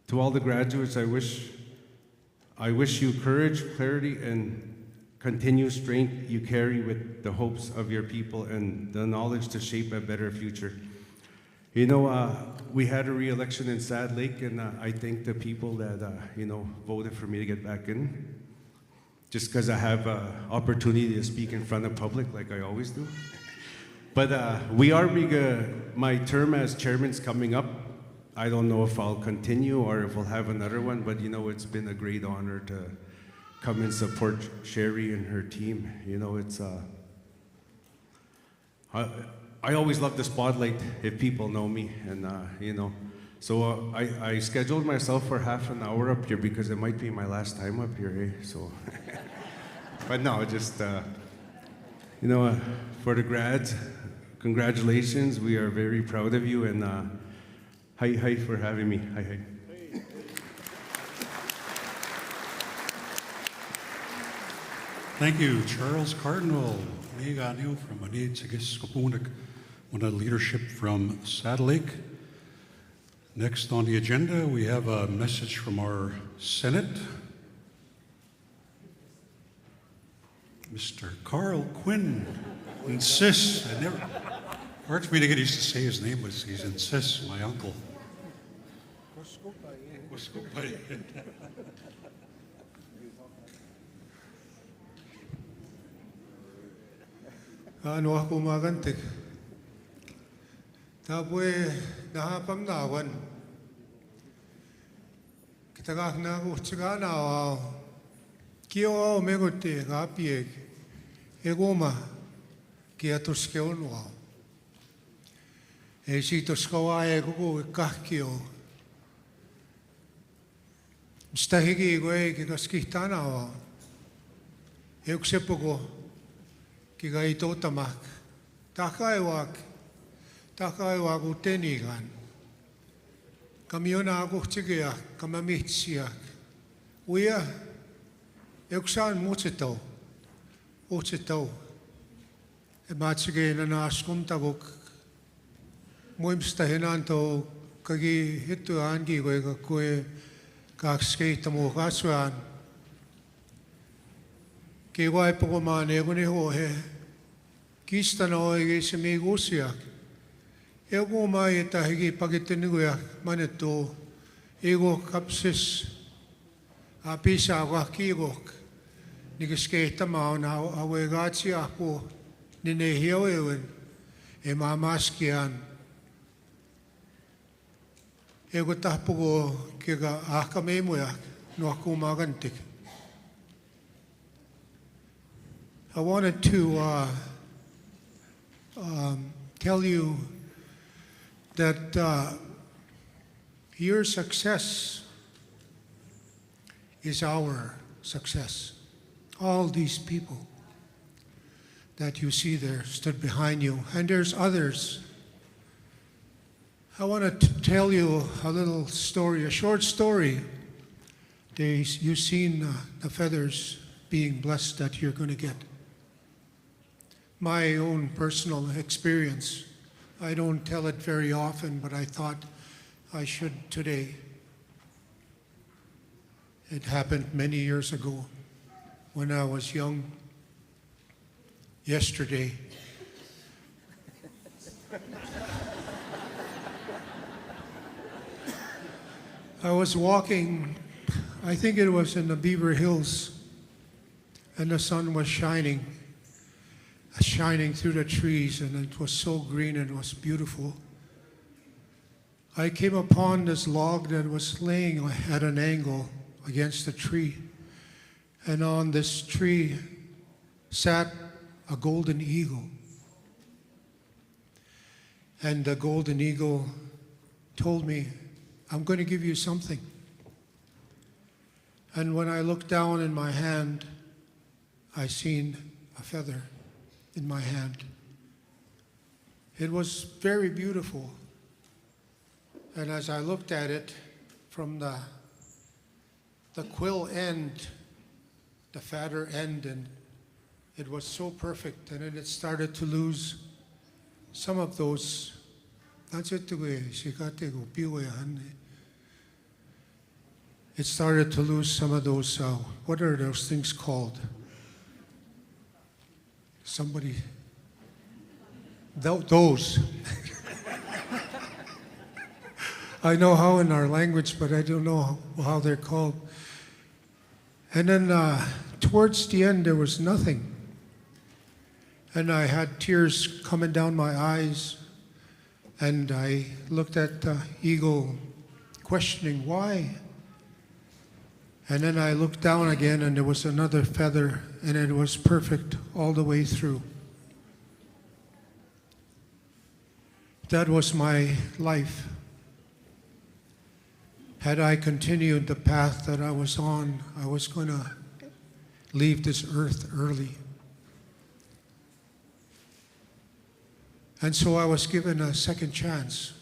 To all the graduates, I wish you courage, clarity, and continued strength you carry with the hopes of your people and the knowledge to shape a better future. You know, we had a re-election in Sad Lake, and I thank the people that, voted for me to get back in, just because I have an opportunity to speak in front of public like I always do. But my term as chairman's coming up. I don't know if I'll continue or if we'll have another one, but it's been a great honor to come and support Sherry and her team. I always love the spotlight if people know me, and so I scheduled myself for half an hour up here because it might be my last time up here, eh? So, but no, just for the grads, congratulations. We are very proud of you, and hi for having me. Hi. Thank you, Charles Cardinal. From one of leadership from Sad Lake. Next on the agenda, we have a message from our Senate. Mr. Carl Quinn insists. Hard for me to get used to say his name, but he insists, my uncle. Ano ako magantik. Tapos nahapam na awan. Kita kah na ako tsaka na aw. Kio aw megote kapieg. Egoma kia toskeon aw. Si toskawa ego kah kio. Mstahigi goe kikaskitana aw. Euksepogo. Kika ito tamak, takaiwak utenigan. Kamiona ako tsigiak, kamamitsiak. Uya, euksan mutsitaw. E matsige na naaskum tagok. Muimstahinan to kagi hitu angi goe kakue kakskei tamo kasuan. Kiwai pagomane guni hohe. Kista na oige sa may gusiyak. Ego mai tahigi pagitinigoyak maneto. Ego kapsis. Apisa ako kigok. Nigisketa mao na awegatsi ako. Ninehiyaw ewen. E mamaskian. Ego tahpugo kiga akamemoyak. No ako magantik. I wanted to tell you that your success is our success. All these people that you see there stood behind you, and there's others. I want to tell you a little story, a short story. You've seen the feathers being blessed that you're going to get. My own personal experience. I don't tell it very often, but I thought I should today. It happened many years ago when I was young. Yesterday. I was walking, I think it was in the Beaver Hills, and the sun was shining through the trees, and it was so green and it was beautiful. I came upon this log that was laying at an angle against a tree. And on this tree sat a golden eagle. And the golden eagle told me, I'm going to give you something. And when I looked down in my hand, I seen a feather in my hand. It was very beautiful. And as I looked at it from the quill end, the fatter end, and it was so perfect, and then it started to lose some of those. It started to lose some of those, what are those things called? Somebody, those. I know how in our language, but I don't know how they're called. And then towards the end, there was nothing. And I had tears coming down my eyes. And I looked at the eagle, questioning why. And then I looked down again, and there was another feather, and it was perfect all the way through. That was my life. Had I continued the path that I was on, I was going to leave this earth early. And so I was given a second chance.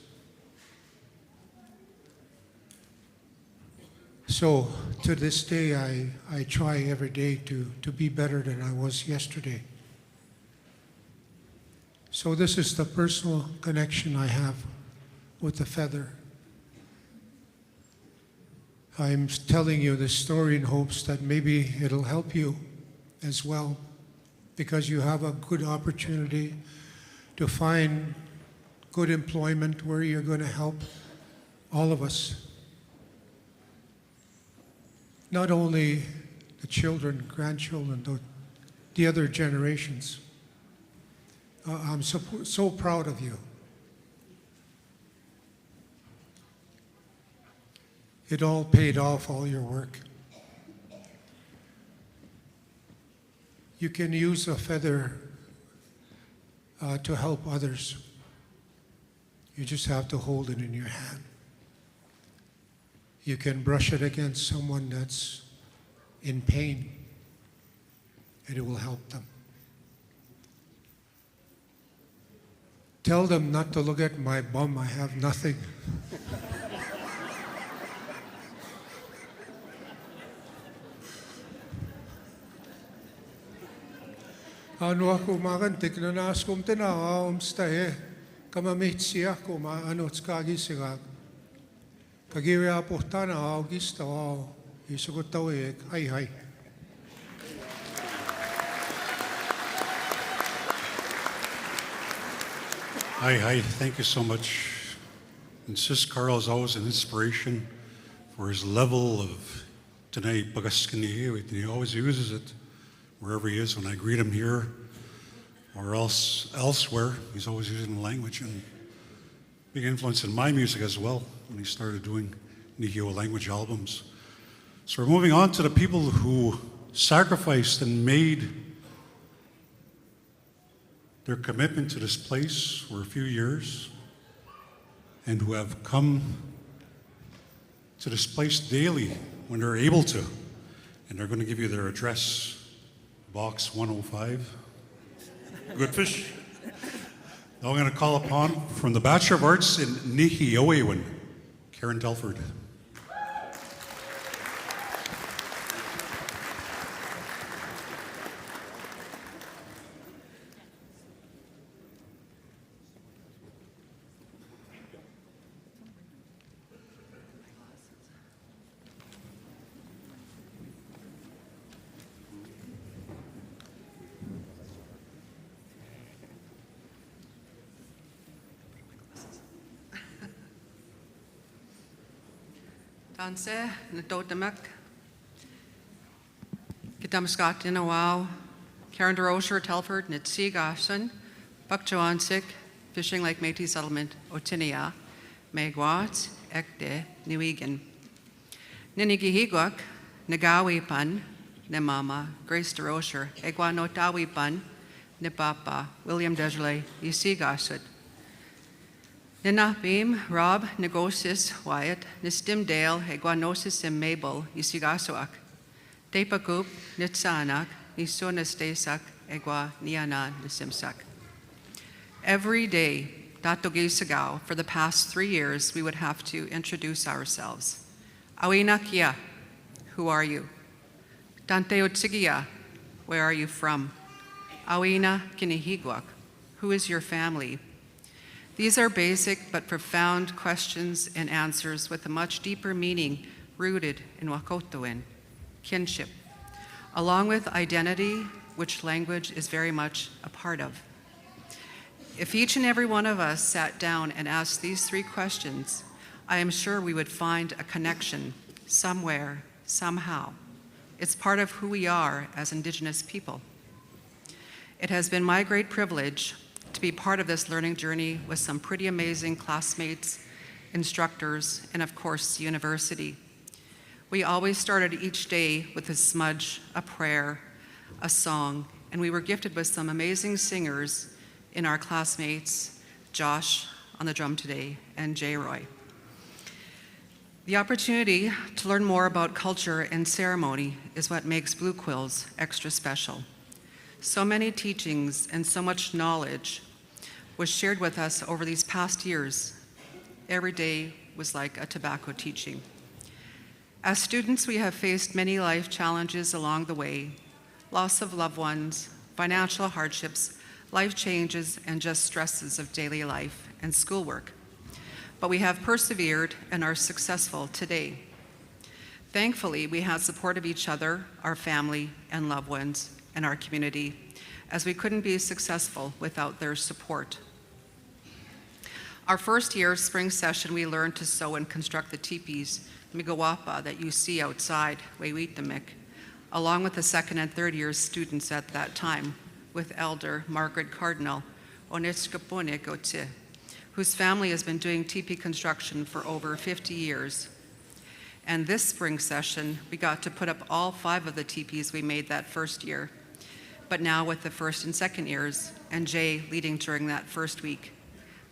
So to this day, I try every day to be better than I was yesterday. So this is the personal connection I have with the feather. I'm telling you this story in hopes that maybe it'll help you as well, because you have a good opportunity to find good employment where you're going to help all of us. Not only the children, grandchildren, the other generations. I'm so proud of you. It all paid off, all your work. You can use a feather to help others. You just have to hold it in your hand. You can brush it against someone that's in pain, and it will help them. Tell them not to look at my bum, I have nothing. Ano ako makantik na naskum tinawa umstahe kamamitsi ako maano tskagi sigag kagiwa puhtana augista wa isugotawe hi. Hi, thank you so much. And Sis Carl is always an inspiration for his level of tonight, and he always uses it wherever he is. When I greet him here or elsewhere, he's always using the language, and big influence in my music as well when he started doing Nihio language albums. So we're moving on to the people who sacrificed and made their commitment to this place for a few years and who have come to this place daily when they're able to. And they're going to give you their address, Box 105, Good Fish. Now I'm going to call upon, from the Bachelor of Arts in Nihilot'įne, Karen Telford. Danse, Nadotamak, Gedamskat in a wow, Karen DeRocher, Telford, Nitsig Ashton, Bukchoansik, Fishing Lake Métis Settlement, Otinia, nuhelot'įne nuigan. Ninigihigwak, Nagawipan, Nemama, Grace DeRocher, Egwanotawipan, Nipapa, William Desjardins, Yisigasut. Ninapim, Rob, Negosis, Wyatt, Nistimdale, Egwanosis and Mabel, Yisigasoak. Depakup, Nitsanak, Nisunestesak, Egwa Niana Nisimsak. Every day, Datogisagao, for the past 3 years, we would have to introduce ourselves. Awinakia, who are you? Thaiyots'ĩ, where are you from? Awina kinihigwak, who is your family? These are basic but profound questions and answers with a much deeper meaning rooted in wakotoin, kinship, along with identity, which language is very much a part of. If each and every one of us sat down and asked these 3 questions, I am sure we would find a connection somewhere, somehow. It's part of who we are as Indigenous people. It has been my great privilege to be part of this learning journey with some pretty amazing classmates, instructors, and of course, the university. We always started each day with a smudge, a prayer, a song, and we were gifted with some amazing singers in our classmates, Josh on the drum today, and Jay Roy. The opportunity to learn more about culture and ceremony is what makes Blue Quills extra special. So many teachings and so much knowledge was shared with us over these past years. Every day was like a tobacco teaching. As students, we have faced many life challenges along the way, loss of loved ones, financial hardships, life changes, and just stresses of daily life and schoolwork. But we have persevered and are successful today. Thankfully, we had support of each other, our family and loved ones, and our community, as we couldn't be successful without their support. Our first year spring session, we learned to sew and construct the teepees, migawapa, that you see outside, Waiwitamik, along with the second and third year students at that time, with Elder Margaret Cardinal, Onitskaponikot'ĩ, whose family has been doing teepee construction for over 50 years. And this spring session, we got to put up all 5 of the teepees we made that first year, but now with the first and second years, and Jay leading during that first week,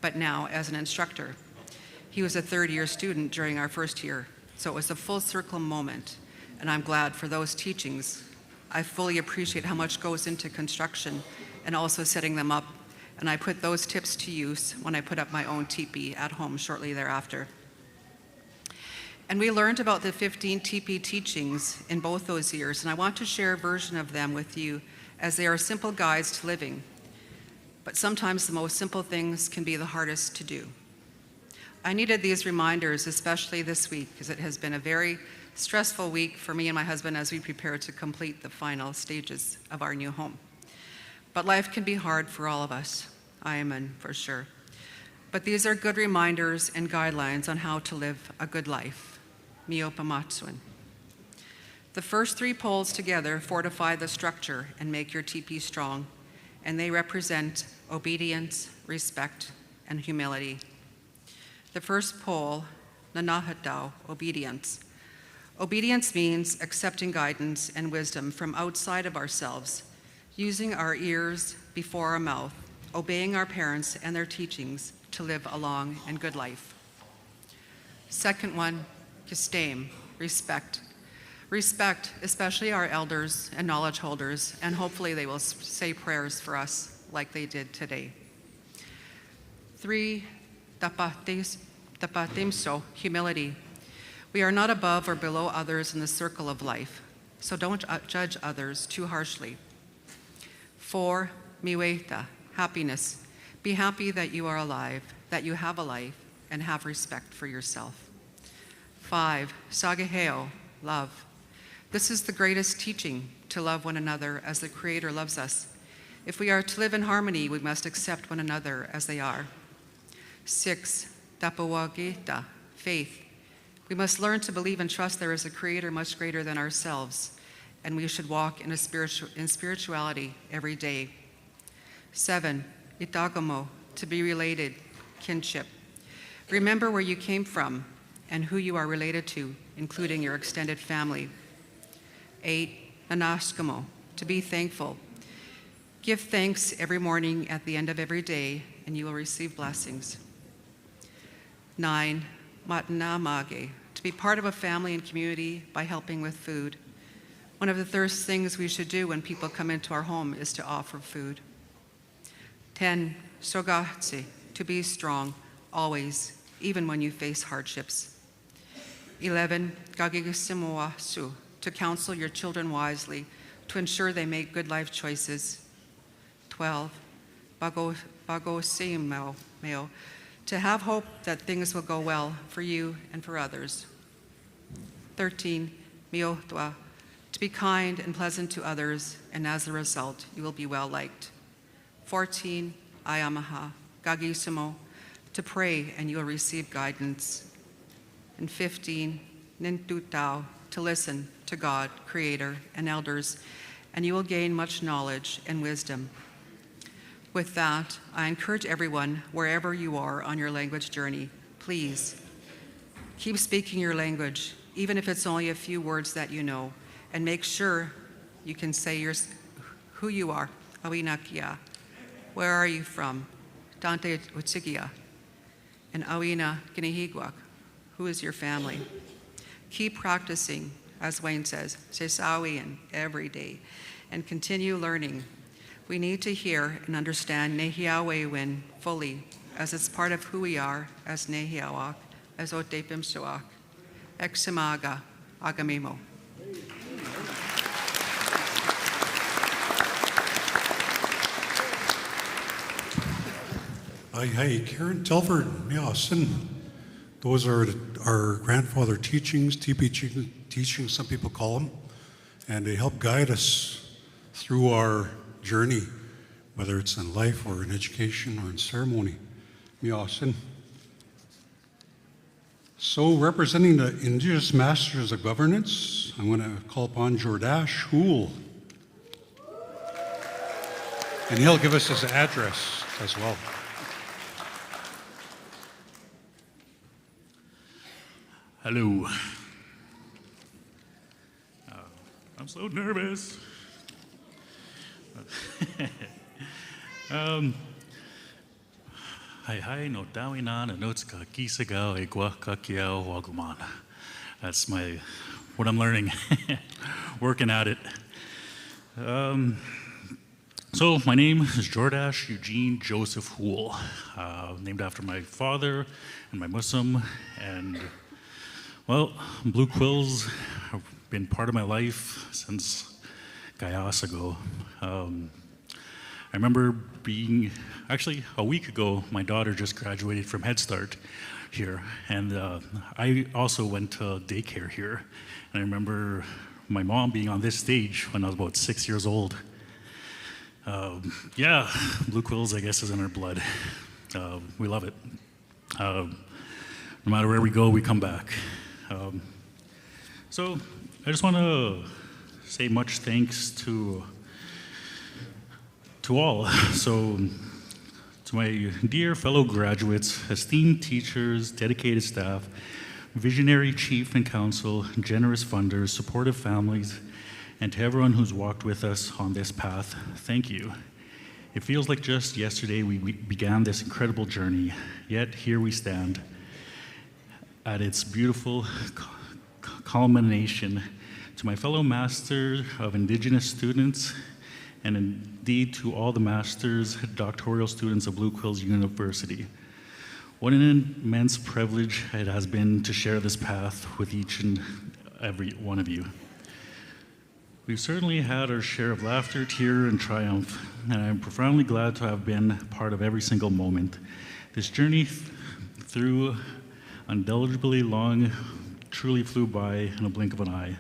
but now as an instructor. He was a third-year student during our first year, so it was a full circle moment, and I'm glad for those teachings. I fully appreciate how much goes into construction and also setting them up, and I put those tips to use when I put up my own teepee at home shortly thereafter. And we learned about the 15 teepee teachings in both those years, and I want to share a version of them with you as they are simple guides to living. But sometimes the most simple things can be the hardest to do. I needed these reminders, especially this week, because it has been a very stressful week for me and my husband as we prepare to complete the final stages of our new home. But life can be hard for all of us, I am in for sure. But these are good reminders and guidelines on how to live a good life. Mi'opamatsuan. The first 3 poles together fortify the structure and make your teepee strong, and they represent obedience, respect, and humility. The first pole, nanahataw, obedience. Obedience means accepting guidance and wisdom from outside of ourselves, using our ears before our mouth, obeying our parents and their teachings to live a long and good life. Second one, kistame, respect. Respect, especially our elders and knowledge holders, and hopefully they will say prayers for us like they did today. 3, tapatimso, humility. We are not above or below others in the circle of life, so don't judge others too harshly. 4, miweta, happiness. Be happy that you are alive, that you have a life, and have respect for yourself. 5, sagaheo, love. This is the greatest teaching, to love one another as the Creator loves us. If we are to live in harmony, we must accept one another as they are. 6, tapawagita, faith. We must learn to believe and trust there is a Creator much greater than ourselves, and we should walk in spirituality every day. 7, itagamo, to be related, kinship. Remember where you came from and who you are related to, including your extended family. 8, nanaskamo, to be thankful. Give thanks every morning at the end of every day, and you will receive blessings. 9, matanamage, to be part of a family and community by helping with food. One of the first things we should do when people come into our home is to offer food. 10, sogat'įne, to be strong, always, even when you face hardships. 11, gagigisimoasu, to counsel your children wisely, to ensure they make good life choices. 12, bagosimeo, to have hope that things will go well for you and for others. 13, miotwa, to be kind and pleasant to others, and as a result, you will be well liked. 14, ayamaha, gagisimo, to pray and you will receive guidance. And 15, nintutao, to listen to God, Creator, and elders, and you will gain much knowledge and wisdom. With that, I encourage everyone, wherever you are on your language journey, please keep speaking your language, even if it's only a few words that you know, and make sure you can say who you are, awinakia. Where are you from? Dante Utsigia. And awina ginihiguak. Who is your family? Keep practicing, as Wayne says, sesawian every day, and continue learning. We need to hear and understand nehiawewin fully, as it's part of who we are as nehiawak, as otepimsuak. Examaga, agamimo. Hi, Karen Telford, Sin. Those are our grandfather teachings, teachings, some people call them, and they help guide us through our journey, whether it's in life or in education or in ceremony. Sin. So, representing the Indigenous Masters of Governance, I'm going to call upon Jordash Hool. And he'll give us his address as well. Hello. I'm so nervous. Hi, no dawinan, and notes ka kisagao, egwa kakiao, waguman. That's what I'm learning, working at it. So my name is Jordash Eugene Joseph Hool, named after my father and my Muslim, and well, Blue Quills have been part of my life since Gayas ago. I remember actually a week ago, my daughter just graduated from Head Start here, and I also went to daycare here. And I remember my mom being on this stage when I was about 6 years old. Yeah, Blue Quills, I guess, is in our blood. We love it. No matter where we go, we come back. So I just want to say much thanks to all. So to my dear fellow graduates, esteemed teachers, dedicated staff, visionary chief and council, generous funders, supportive families, and to everyone who's walked with us on this path, thank you. It feels like just yesterday we began this incredible journey, yet here we stand at its beautiful culmination. To my fellow Master of Indigenous students, and indeed to all the Master's doctoral students of Blue Quills University. What an immense privilege it has been to share this path with each and every one of you. We've certainly had our share of laughter, tear, and triumph, and I'm profoundly glad to have been part of every single moment. This journey through indelibly long truly flew by in a blink of an eye.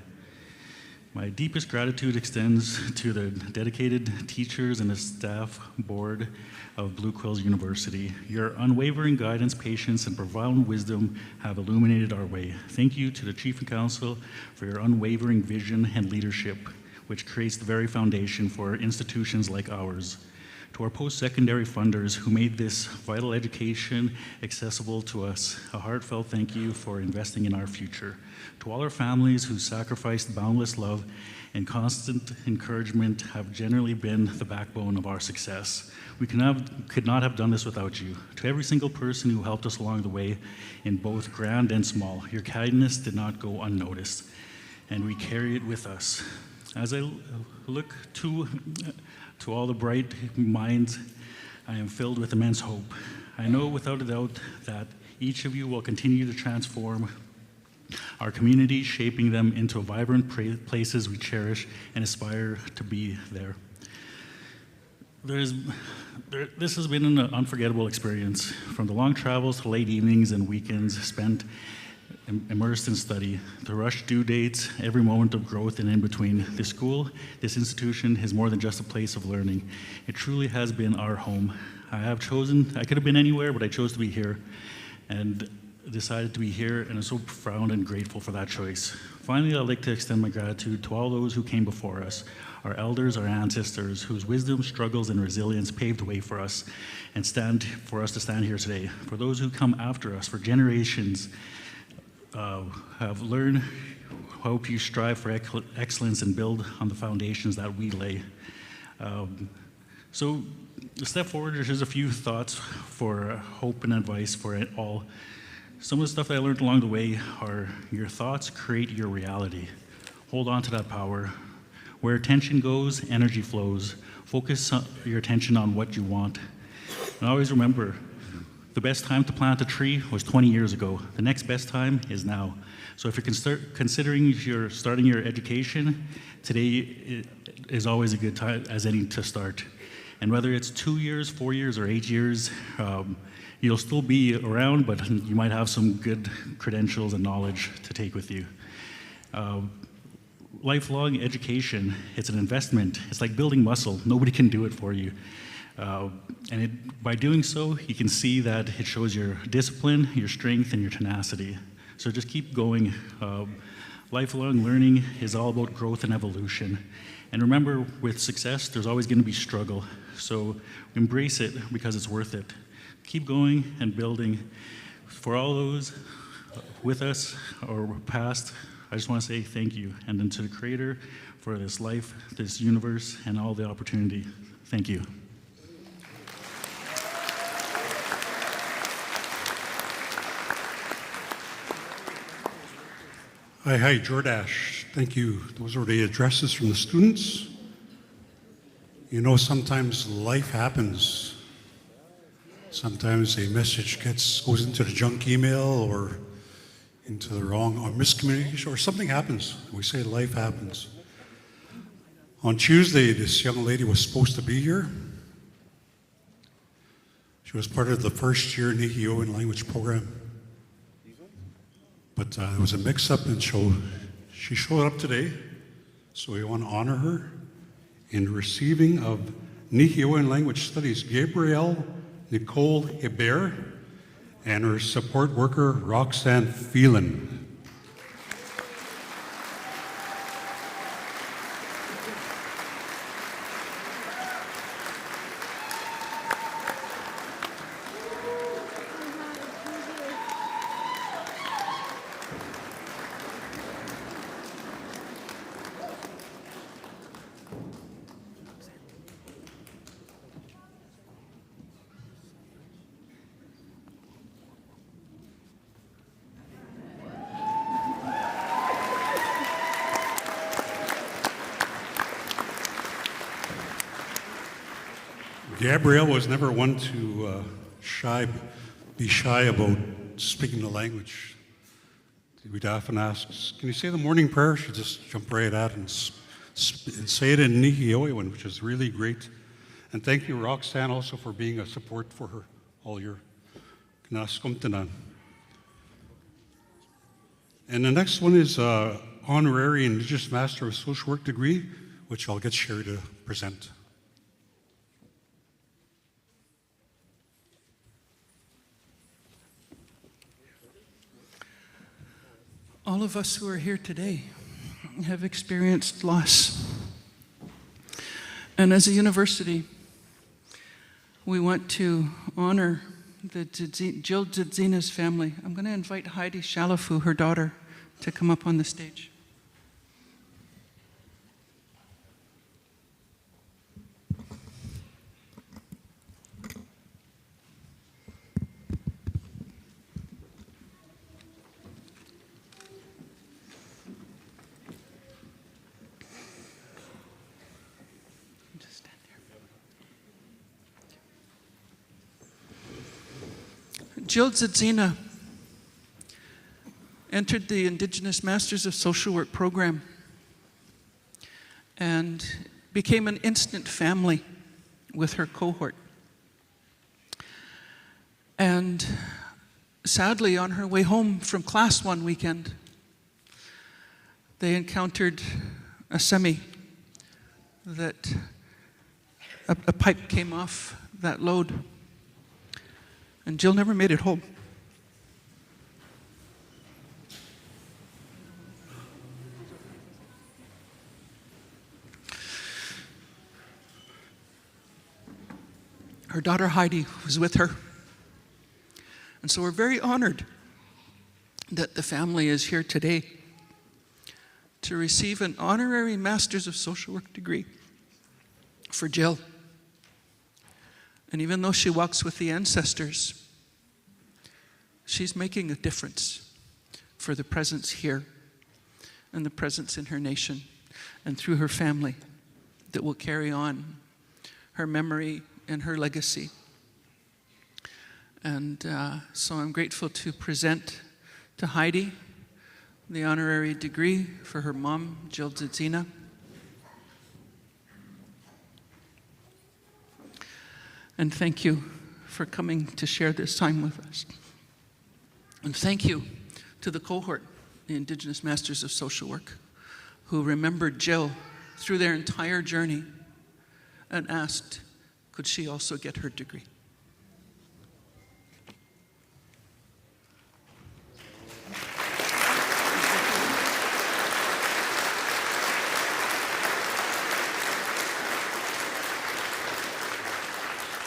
My deepest gratitude extends to the dedicated teachers and the staff board of Blue Quills University. Your unwavering guidance, patience, and profound wisdom have illuminated our way. Thank you to the Chief and Council for your unwavering vision and leadership, which creates the very foundation for institutions like ours. To our post-secondary funders who made this vital education accessible to us, a heartfelt thank you for investing in our future. To all our families who sacrificed boundless love and constant encouragement have generally been the backbone of our success. We could not have done this without you. To every single person who helped us along the way in both grand and small, your kindness did not go unnoticed, and we carry it with us. As I look to all the bright minds, I am filled with immense hope. I know without a doubt that each of you will continue to transform our communities, shaping them into vibrant places we cherish and aspire to be there. This has been an unforgettable experience, from the long travels to late evenings and weekends spent immersed in study, the rushed due dates, every moment of growth and in between. This school, this institution is more than just a place of learning. It truly has been our home. I could have been anywhere, but I chose to be here and decided to be here, and I'm so proud and grateful for that choice. Finally, I'd like to extend my gratitude to all those who came before us, our elders, our ancestors, whose wisdom, struggles, and resilience paved the way for us and for us to stand here today. For those who come after us, for generations, have learned, hope you strive for excellence and build on the foundations that we lay. So, to step forward, here's a few thoughts for hope and advice for it all. Some of the stuff that I learned along the way are your thoughts create your reality. Hold on to that power. Where attention goes, energy flows. Focus your attention on what you want. And always remember, the best time to plant a tree was 20 years ago. The next best time is now. So if you're considering starting your education, today is always a good time as any to start. And whether it's 2 years, 4 years, or 8 years, you'll still be around, but you might have some good credentials and knowledge to take with you. Lifelong education, it's an investment. It's like building muscle. Nobody can do it for you. By doing so, you can see that it shows your discipline, your strength, and your tenacity. So just keep going. Lifelong learning is all about growth and evolution. And remember, with success, there's always going to be struggle. So embrace it because it's worth it. Keep going and building. For all those with us or past, I just want to say thank you. And then to the Creator for this life, this universe, and all the opportunity. Thank you. Hi, Jordash. Thank you. Those were the addresses from the students. You know, sometimes life happens. Sometimes a message goes into the junk email or into the wrong, or miscommunication, or something happens. We say life happens. On Tuesday, this young lady was supposed to be here. She was part of the first year Nihiyoan language program. But there was a mix-up, and she showed up today, so we want to honor her in the receiving of Nihiyoan language studies, Gabrielle Nicole Hebert, and her support worker, Roxanne Phelan. Gabrielle was never one to be shy about speaking the language. We'd often ask, can you say the morning prayer? She'd just jump right at it and say it in Nihiyoan, which is really great. And thank you, Roxanne, also for being a support for her all year. And the next one is Honorary Indigenous Master of Social Work degree, which I'll get Sherry to present. All of us who are here today have experienced loss. And as a university, we want to honor the Jill Dzidzina's family. I'm going to invite Heidi Shalafu, her daughter, to come up on the stage. Jill Dzidzina entered the Indigenous Masters of Social Work program and became an instant family with her cohort. And sadly, on her way home from class one weekend, they encountered a semi that a pipe came off that load. And Jill never made it home. Her daughter Heidi was with her. And so we're very honored that the family is here today to receive an honorary Masters of Social Work degree for Jill. And even though she walks with the ancestors, she's making a difference for the presence here and the presence in her nation and through her family that will carry on her memory and her legacy. And so I'm grateful to present to Heidi the honorary degree for her mom, Jill Dzidzina. And thank you for coming to share this time with us. And thank you to the cohort, the Indigenous Masters of Social Work, who remembered Jill through their entire journey and asked, could she also get her degree?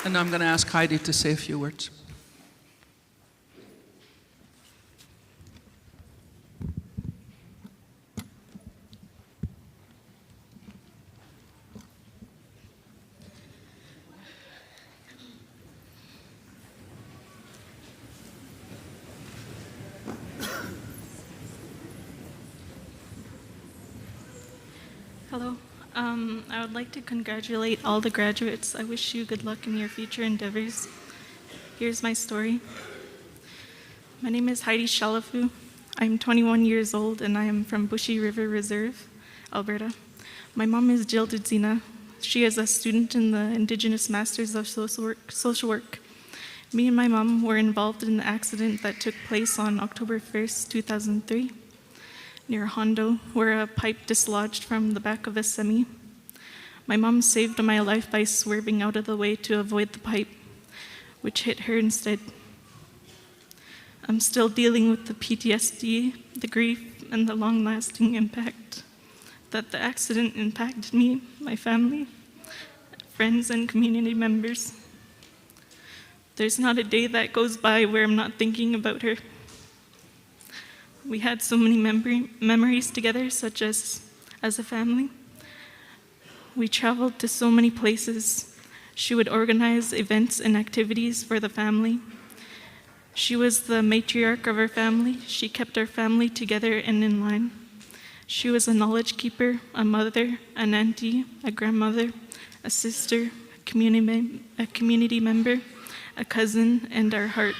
And I'm going to ask Heidi to say a few words. Hello. I would like to congratulate all the graduates. I wish you good luck in your future endeavors. Here's my story. My name is Heidi Shalafu. I'm 21 years old and I am from Bushy River Reserve, Alberta. My mom is Jill Dzidzina. She is a student in the Indigenous Masters of Social Work. Me and my mom were involved in an accident that took place on October 1st, 2003. Near Hondo, where a pipe dislodged from the back of a semi. My mom saved my life by swerving out of the way to avoid the pipe, which hit her instead. I'm still dealing with the PTSD, the grief, and the long-lasting impact that the accident impacted me, my family, friends, and community members. There's not a day that goes by where I'm not thinking about her. We had so many memories together, such as a family. We traveled to so many places. She would organize events and activities for the family. She was the matriarch of our family. She kept our family together and in line. She was a knowledge keeper, a mother, an auntie, a grandmother, a sister, a community member, a cousin, and our heart.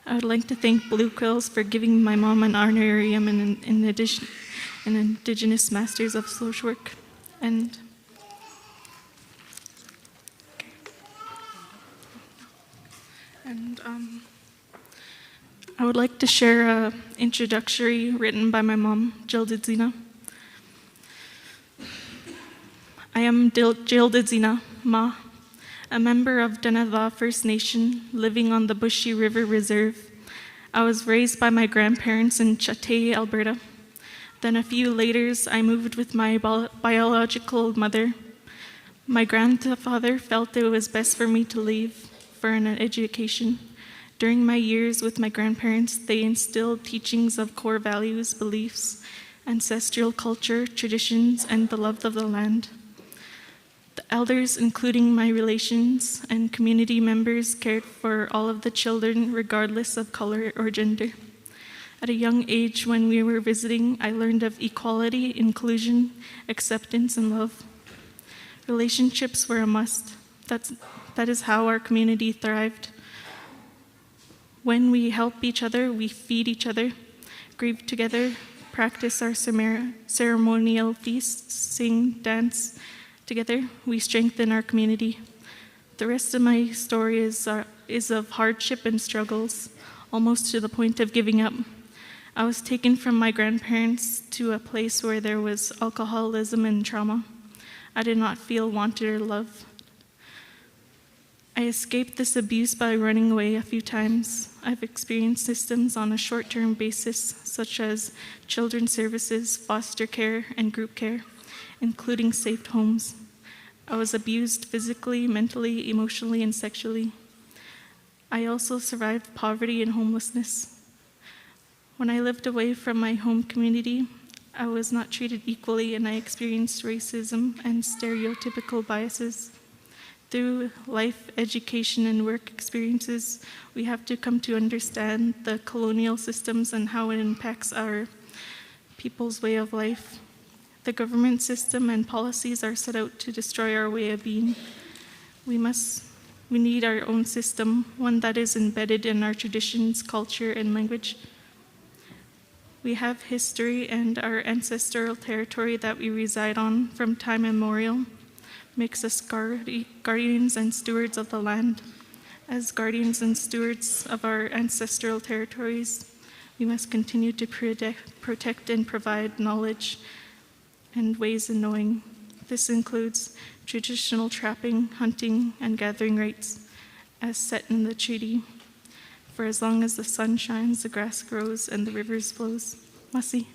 I would like to thank Blue Quills for giving my mom an honorarium in Indigenous Masters of Social Work. And I would like to share an introductory written by my mom, Jill Dzidzina. I am Jill Dzidzina, Ma, a member of Deneva First Nation living on the Bushy River Reserve. I was raised by my grandparents in Chatay, Alberta. Then a few later, I moved with my biological mother. My grandfather felt it was best for me to leave for an education. During my years with my grandparents, they instilled teachings of core values, beliefs, ancestral culture, traditions, and the love of the land. The elders, including my relations and community members, cared for all of the children regardless of color or gender. At a young age, when we were visiting, I learned of equality, inclusion, acceptance, and love. Relationships were a must. That is how our community thrived. When we help each other, we feed each other, grieve together, practice our ceremonial feasts, sing, dance together, we strengthen our community. The rest of my story is of hardship and struggles, almost to the point of giving up. I was taken from my grandparents to a place where there was alcoholism and trauma. I did not feel wanted or loved. I escaped this abuse by running away a few times. I've experienced systems on a short-term basis, such as children's services, foster care, and group care, including safe homes. I was abused physically, mentally, emotionally, and sexually. I also survived poverty and homelessness. When I lived away from my home community, I was not treated equally, and I experienced racism and stereotypical biases. Through life, education, and work experiences, we have to come to understand the colonial systems and how it impacts our people's way of life. The government system and policies are set out to destroy our way of being. We need our own system, one that is embedded in our traditions, culture, and language. We have history, and our ancestral territory that we reside on from time immemorial makes us guardians and stewards of the land. As guardians and stewards of our ancestral territories, we must continue to protect and provide knowledge and ways of knowing. This includes traditional trapping, hunting, and gathering rights as set in the treaty. For as long as the sun shines, the grass grows, and the rivers flows. Masi.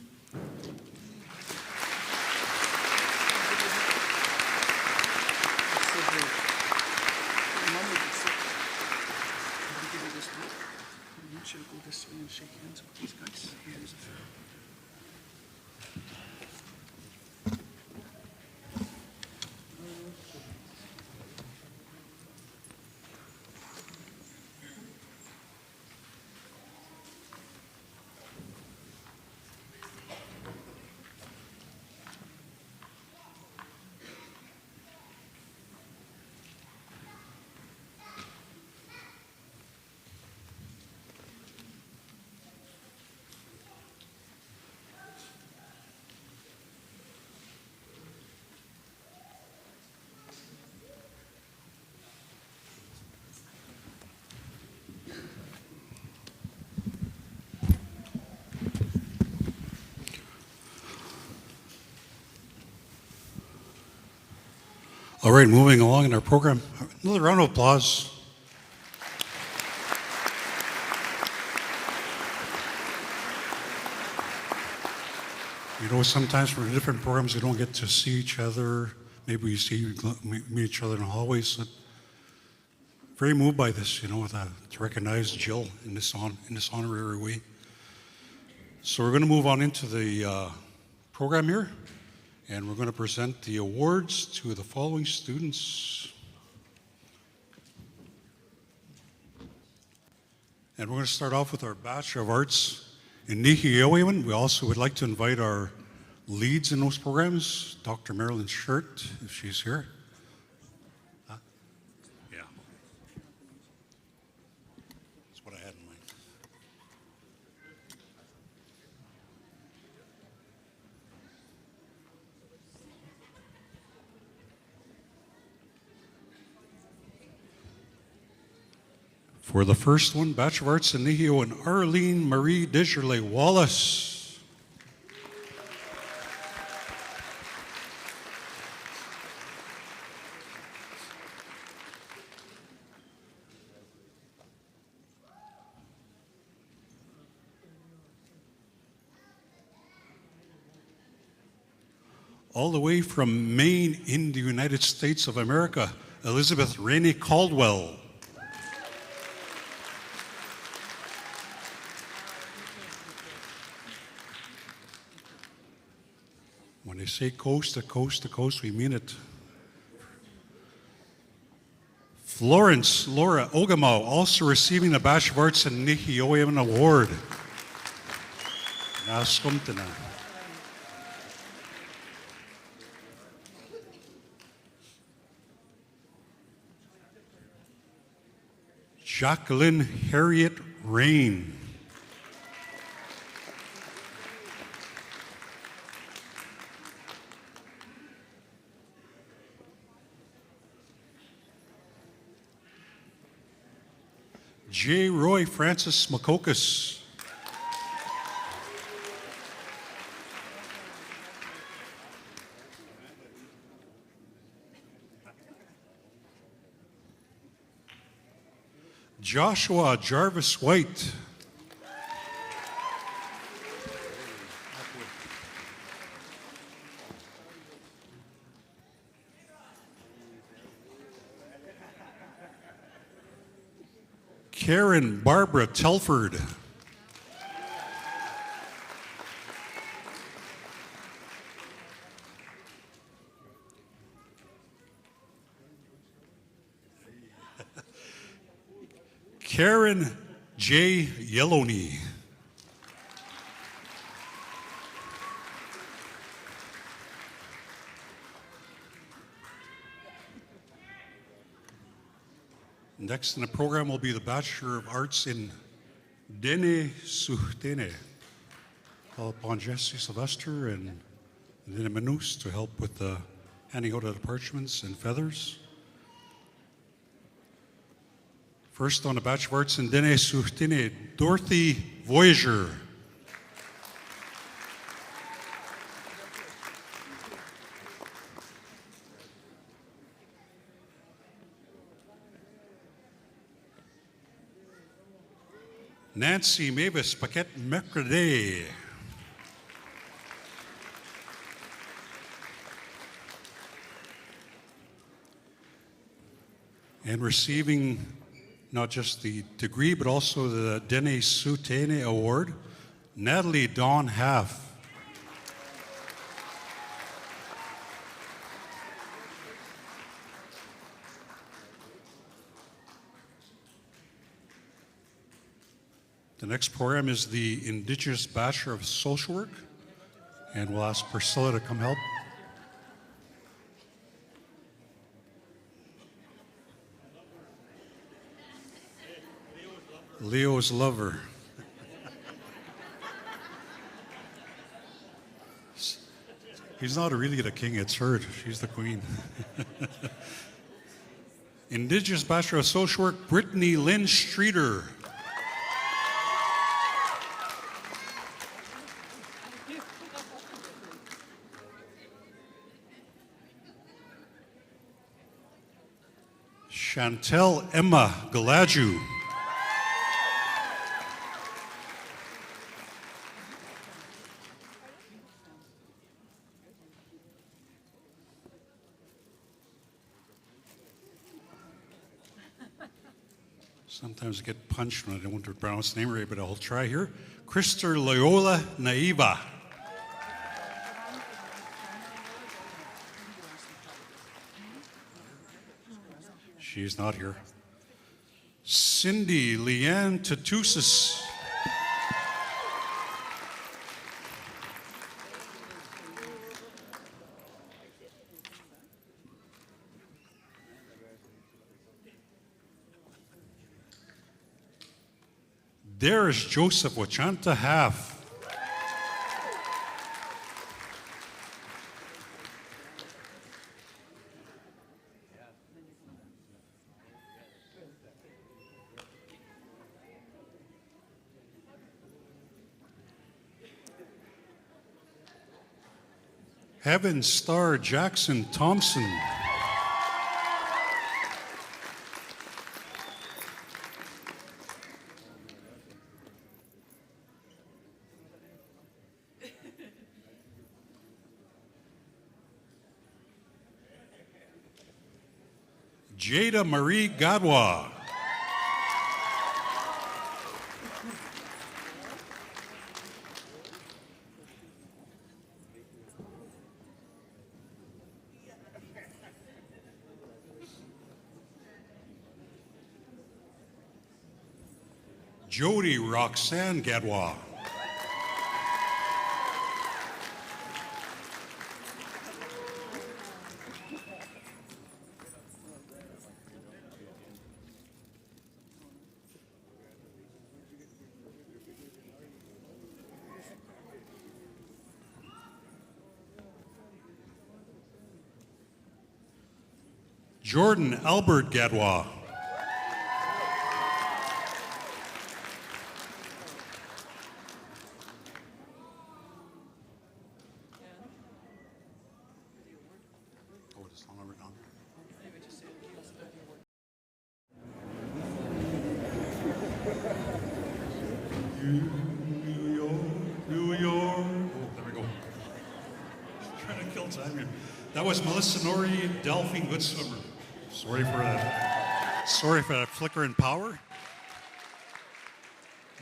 All right, moving along in our program. Another round of applause. You know, sometimes for different programs, we don't get to see each other. Maybe we meet each other in the hallways. So very moved by this, you know, to recognize Jill in this honorary way. So we're going to move on into the program here. And we're going to present the awards to the following students. And we're going to start off with our Bachelor of Arts in nuhelot'įne. We also would like to invite our leads in those programs, Dr. Marilyn Shirt, if she's here. Yeah. That's what I had in mind. For the first one, Bachelor of Arts in nuhelot'įne, Arlene Marie Desjardins Wallace. all the way from Maine in the United States of America, Elizabeth Rainey Caldwell. When they say coast to coast to coast, we mean it. Florence Laura Ogamau, also receiving the Bachelor of Arts in Nuhelot'įne Award. Naskumtina. Jacqueline Harriet Rain. J. Roy Francis Makokas. Joshua Jarvis White. Karen Barbara Telford. Karen J. Yellowney. Next in the program will be the Bachelor of Arts in nistameyimâkanak. Call upon Jesse Sylvester and Nina Manus to help with the handing out of the parchments and feathers. First on the Bachelor of Arts in nistameyimâkanak, Dorothy Voyager. Nancy Mavis Paquette Mercredi. And receiving not just the degree, but also the nistameyimâkanak Award, Natalie Dawn Half. The next program is the Indigenous Bachelor of Social Work, and we'll ask Priscilla to come help. Leo's lover. He's not really the king, it's her. She's the queen. Indigenous Bachelor of Social Work, Brittany Lynn Streeter. Chantel Emma Galaju. Sometimes I get punched when I don't want to pronounce the name right, but I'll try here. Krister Loyola Naiva. She's not here. Cindy Leanne Tatusis. There is Joseph Wachanta Half. Heaven Star Jackson Thompson. Jada Marie Gadwa. Jody Roxanne Gadwa. Jordan Albert Gadwa. Oh, this one over down. New York, New York. Oh, there we go. Trying to kill time here. That was Melissa Nori, Delphine Good Swimmer. Sorry for that. Sorry for that flicker in power.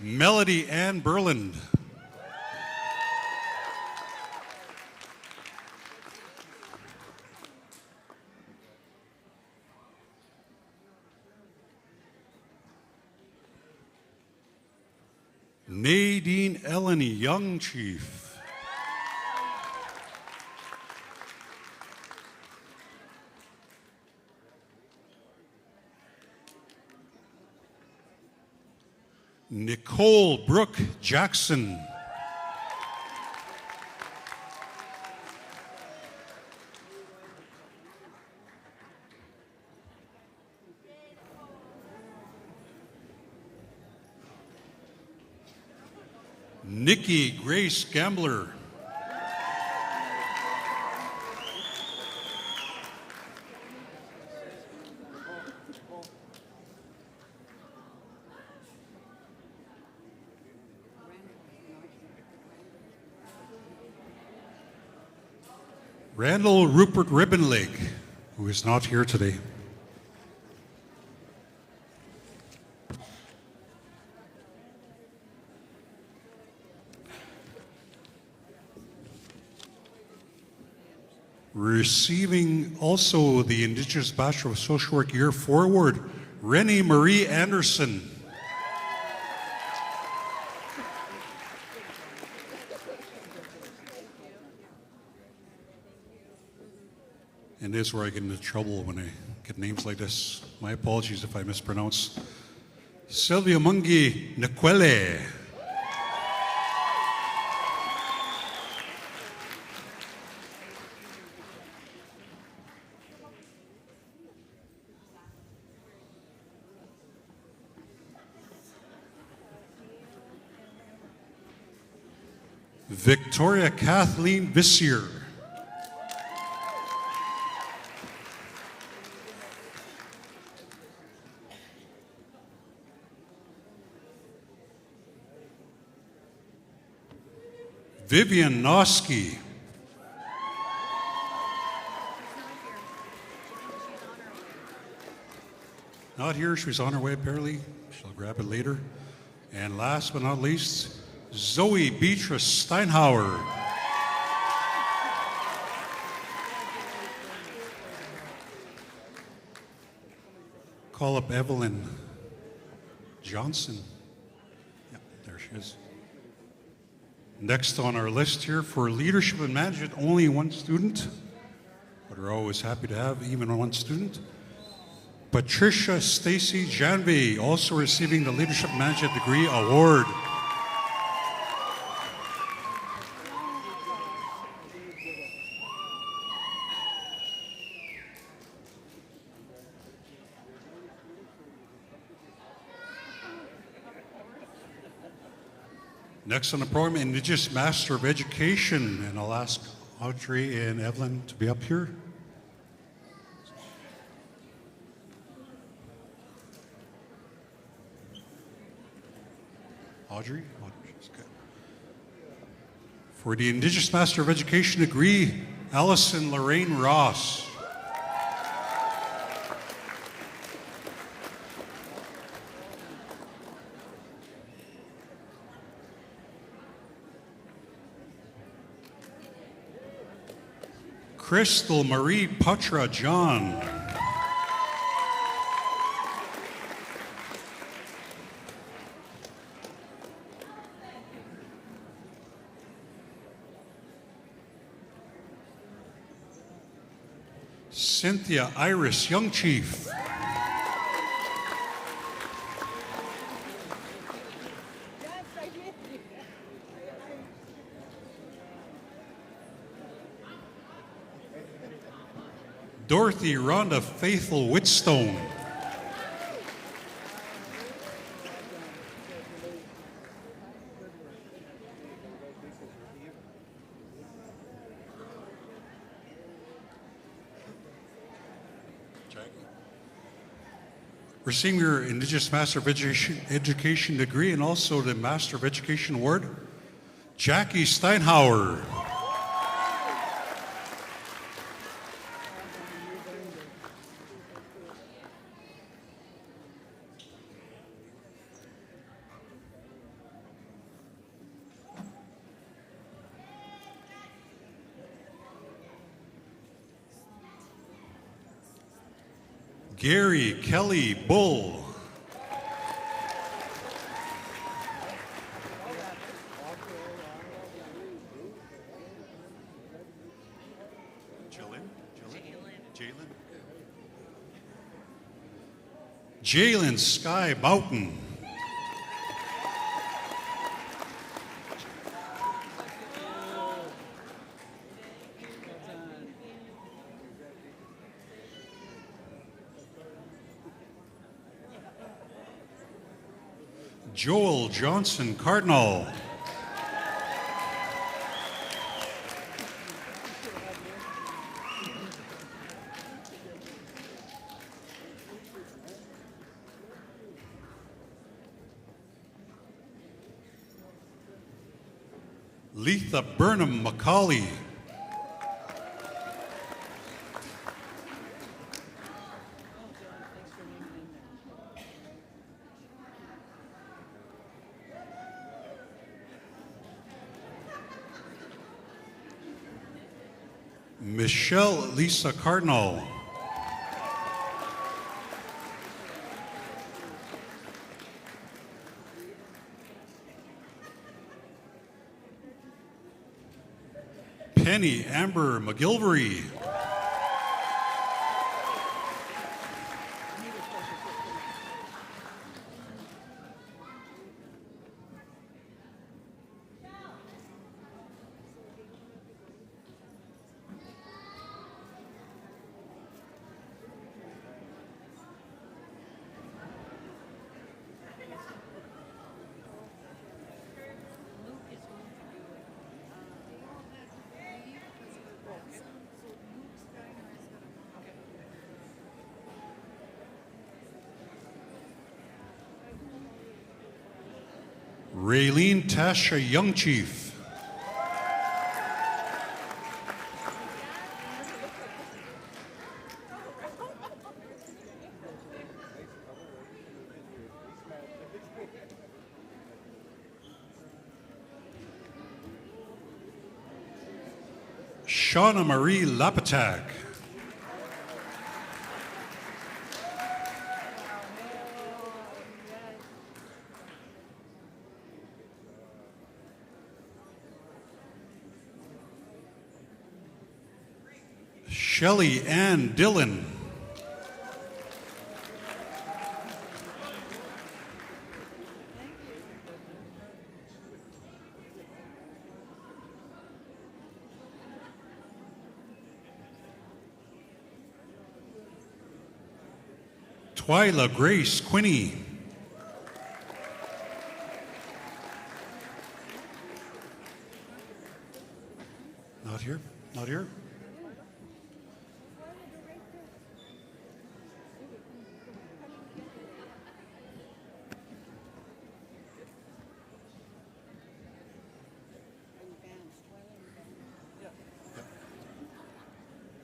Melody Ann Berland. Nadine Eleni, Young Chief. Nicole Brooke Jackson. Nikki Grace Gambler. Randall Rupert Ribbonlake, who is not here today. Receiving also the Indigenous Bachelor of Social Work Year 4 Award, Rennie Marie Anderson. And this is where I get into trouble when I get names like this. My apologies if I mispronounce. Sylvia Mungi Nkwele. Victoria Kathleen Vissier. Vivian Noski. Not here, she's on her way apparently. She'll grab it later. And last but not least, Zoe Beatrice Steinhauer. Call up Evelyn Johnson. Yeah, there she is. Next on our list here for leadership and management, only one student, but we're always happy to have even one student. Patricia Stacy Janvey, also receiving the Leadership Management Degree Award. Next on the program, Indigenous Master of Education, and I'll ask Audrey and Evelyn to be up here. Audrey? She's good. For the Indigenous Master of Education degree, Allison Lorraine Ross. Crystal Marie Putra John. Cynthia Iris Young Chief. Dorothy Rhonda Faithful Whitstone. Receiving your Indigenous Master of Education degree and also the Master of Education Award, Jackie Steinhauer. Gary Kelly Bull. Jalen Sky Boughton. Joel Johnson Cardinal. Letha Burnham Macaulay. Michelle Lisa Cardinal. Penny Amber McGilvery. Raylene Tasha Young Chief. Shauna Marie Lapatak. Shelley Ann Dillon. Twyla Grace Quinney. Not here, not here.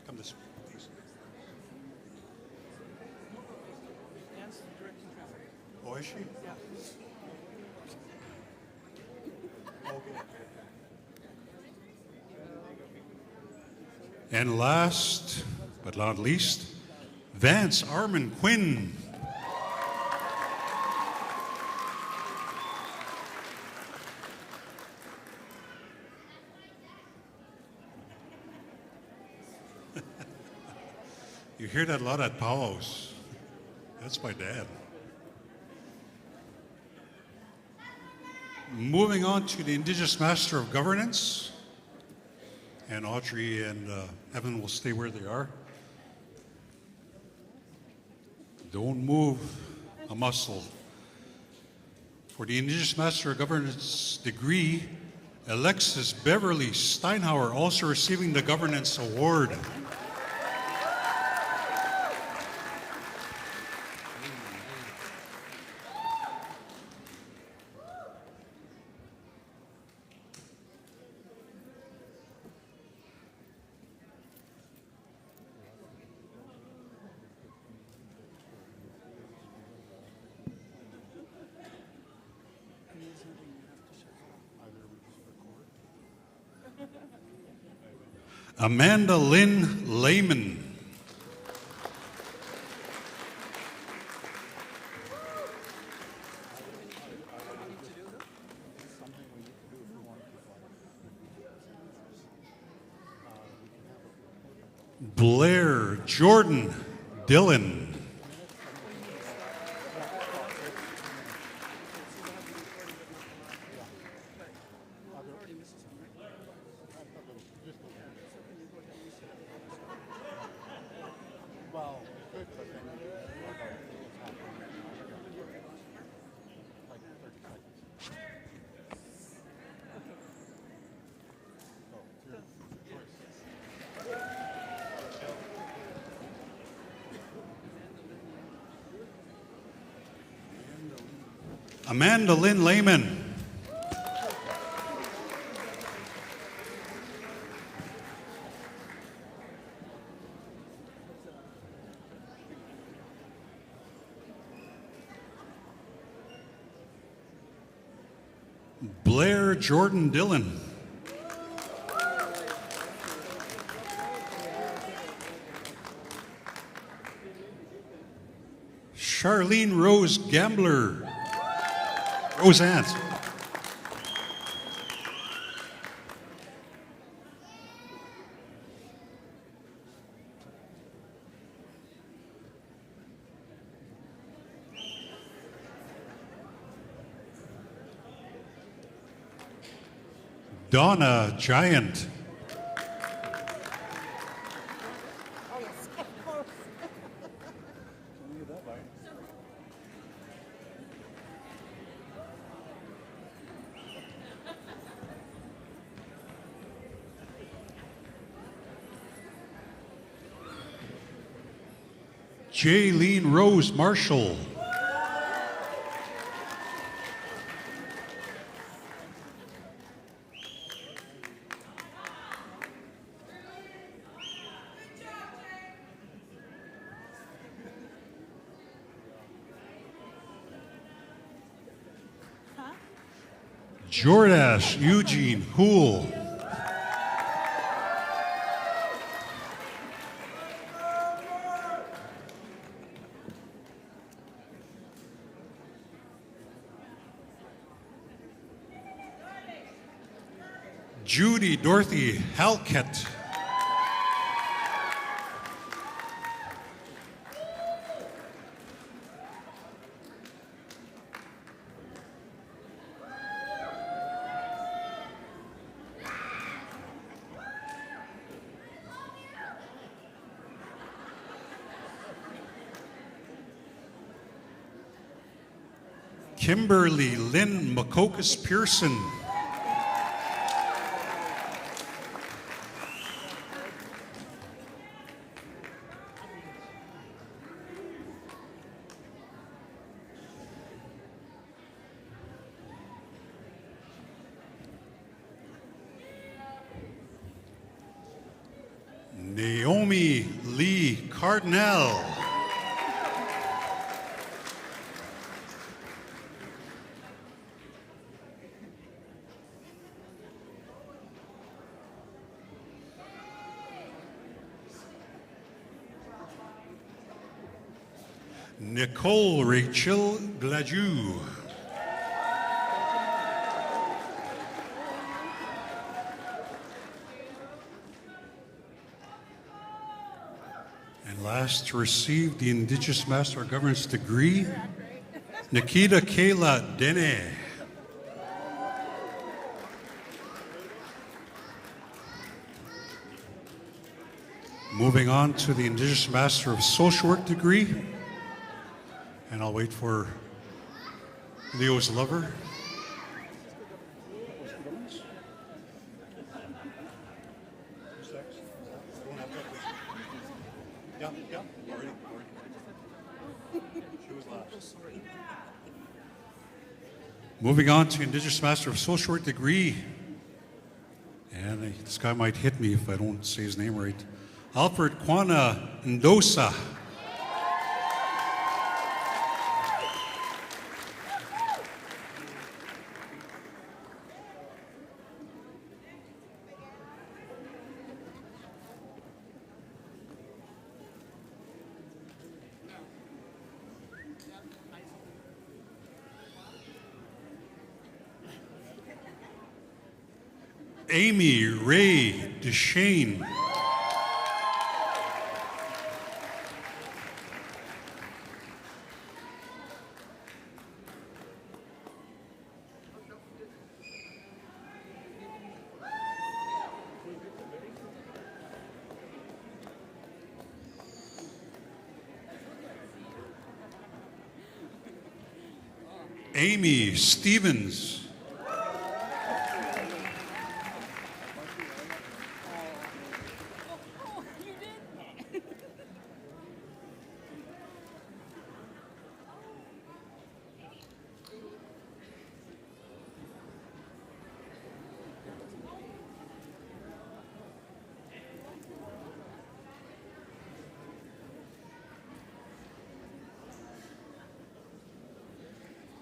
Come this way, please. Oh, is she? Yeah. Okay. And last but not least, Vance Armin Quinn. You hear that a lot at powwows. That's my dad. Moving on to the Indigenous Master of Governance. And Audrey and Evan will stay where they are. Don't move a muscle. For the Indigenous Master of Governance degree, Alexis Beverly Steinhauer, also receiving the Governance Award. Amanda Lynn Lehman. Blair Jordan Dillon. Amanda Lynn Lehman. Blair Jordan Dillon. Charlene Rose Gambler. Roseanne. Donna Giant. Jaylene Rose Marshall. Jordash Eugene Hool. Judy Dorothy Halkett. Kimberly Lynn Makokas Pearson. Naomi Lee Cardinal. Nicole Rachel Gladu. And last to receive the Indigenous Master of Governance degree, Nikita Kayla Dene. Moving on to the Indigenous Master of Social Work degree, and I'll wait for Leo's lover. Moving on to Indigenous Master of Social Work degree, and this guy might hit me if I don't say his name right. Alfred Kwana Ndosa. Amy Ray DeShane. Amy Stevens.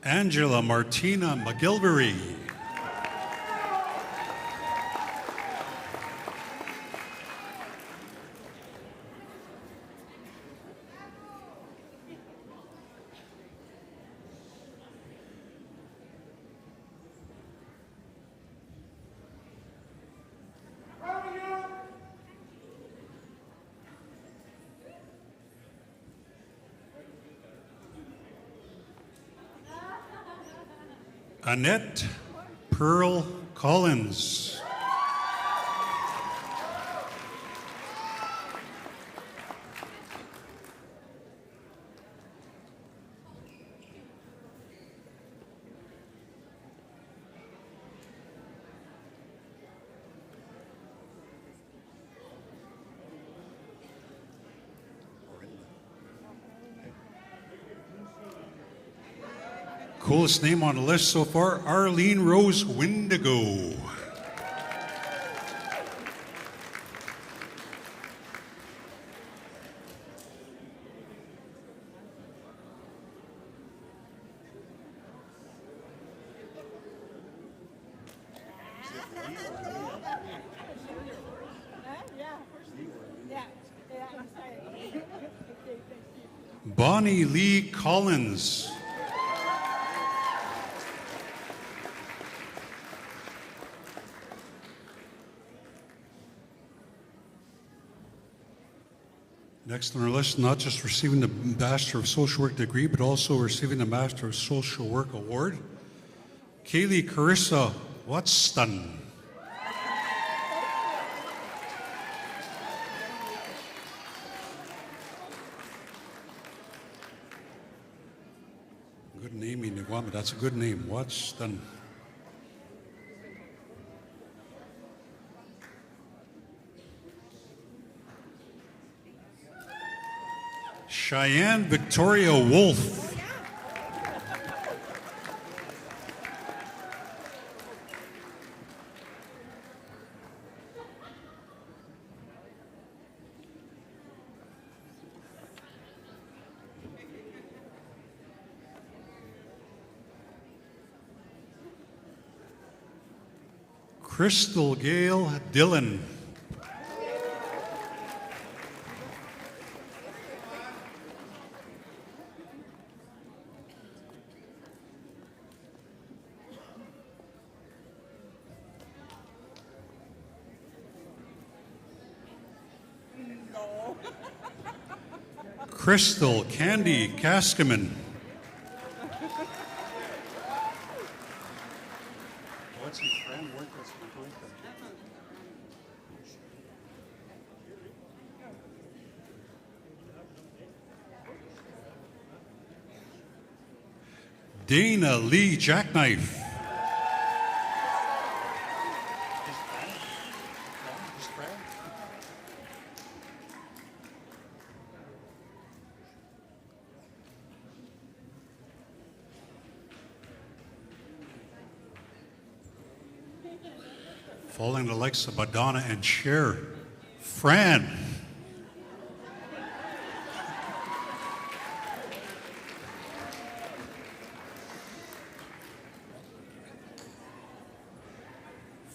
Angela Martina McGilvery. Annette Pearl Collins. Coolest name on the list so far, Arlene Rose Windigo. Bonnie Lee Collins. Next on our list, not just receiving the Master of Social Work degree, but also receiving the Master of Social Work award, Kaylee Carissa Watson. Good name, Inigwama. That's a good name. Watson. Cheyenne Victoria Wolf. Crystal Gale Dillon. Crystal Candy Kaskaman. Dana Lee Jackknife. Following the likes of Madonna and Cher. Fran.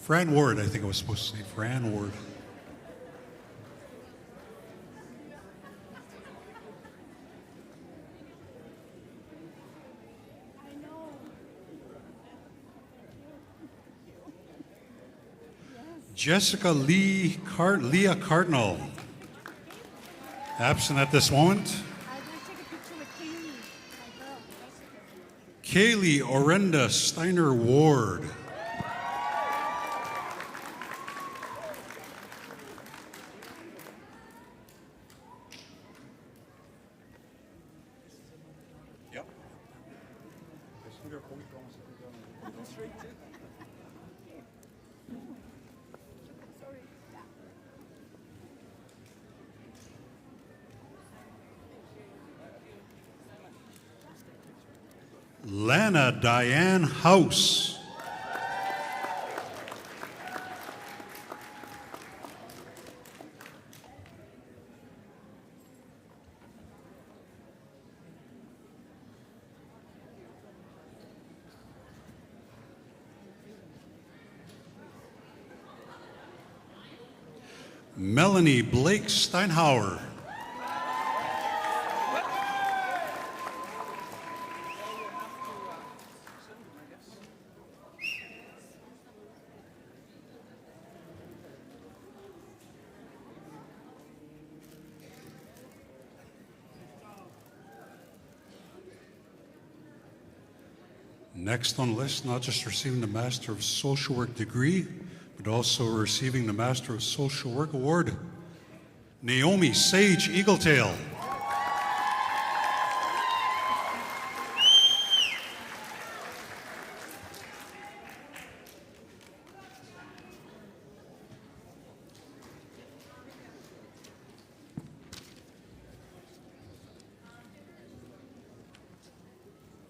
Fran Ward, I think I was supposed to say Fran Ward. Jessica Leah Cardinal, absent at this moment. Kaylee Orenda Steiner Ward. Yep. Lana Diane House. Melanie Blake Steinhauer. Next on the list, not just receiving the Master of Social Work degree, but also receiving the Master of Social Work Award, Naomi Sage Eagletail.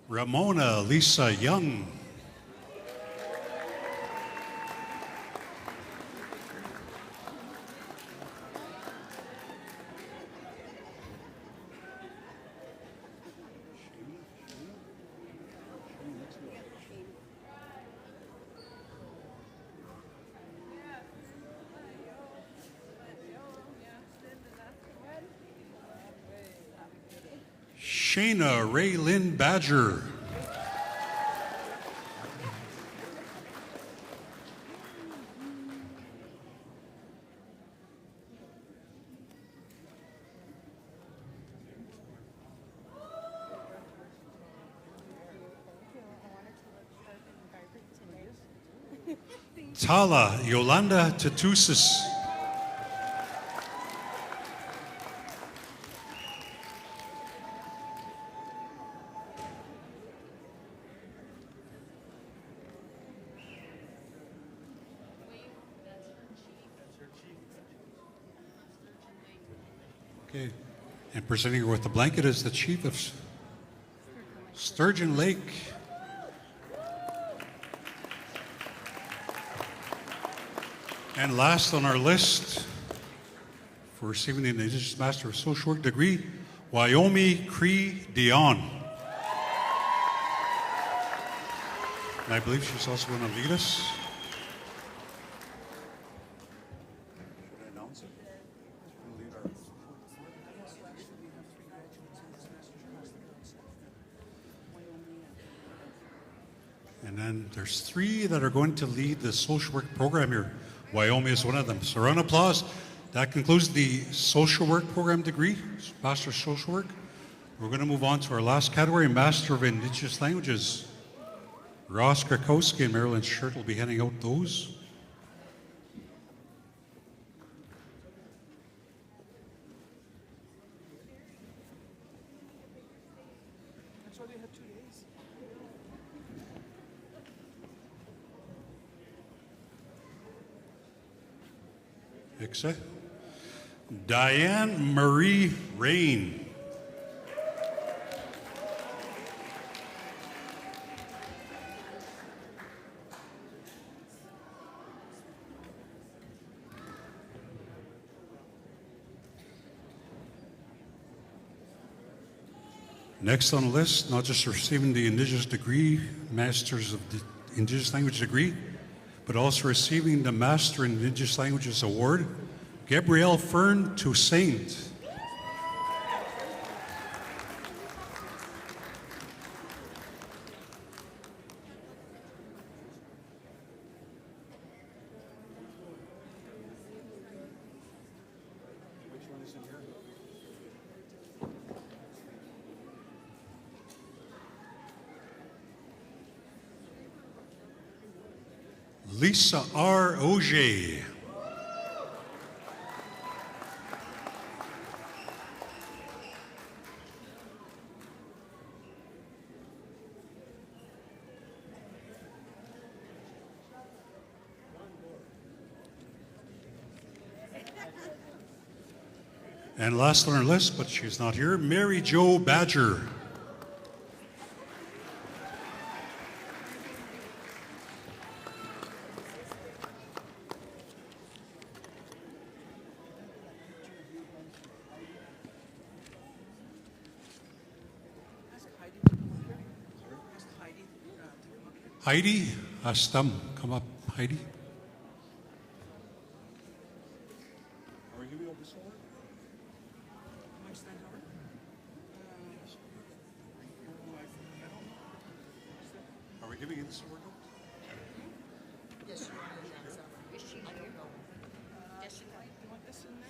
Ramona Lisa Young. Shayna Ray Lynn Badger. Tala Yolanda Tatusis. Okay, and presenting her with the blanket is the Chief of Sturgeon Lake. And last on our list for receiving the Indigenous Master of Social Work degree, Wyoming Cree Dion. And I believe she's also going to lead us. Should I announce it? And then there's 3 that are going to lead the social work program here. Wyoming is one of them. So round of applause That concludes the social work program degree, Master of Social Work. We're going to move on to our last category, Master of Indigenous Languages. Ross Krakowski and Marilyn Shirt will be handing out those. Diane Marie Rain. Next on the list, not just receiving the Indigenous degree, Masters of the Indigenous Language degree, but also receiving the Master in Indigenous Languages Award, Gabrielle Fern Toussaint. Lisa R. Auger. And last on our list, but she's not here, Mary Jo Badger. Heidi Astam, come up, Heidi. Are we giving out this award? Are we giving you this award? Yes, you want it. Is she here? Yes, she can. You want this in there?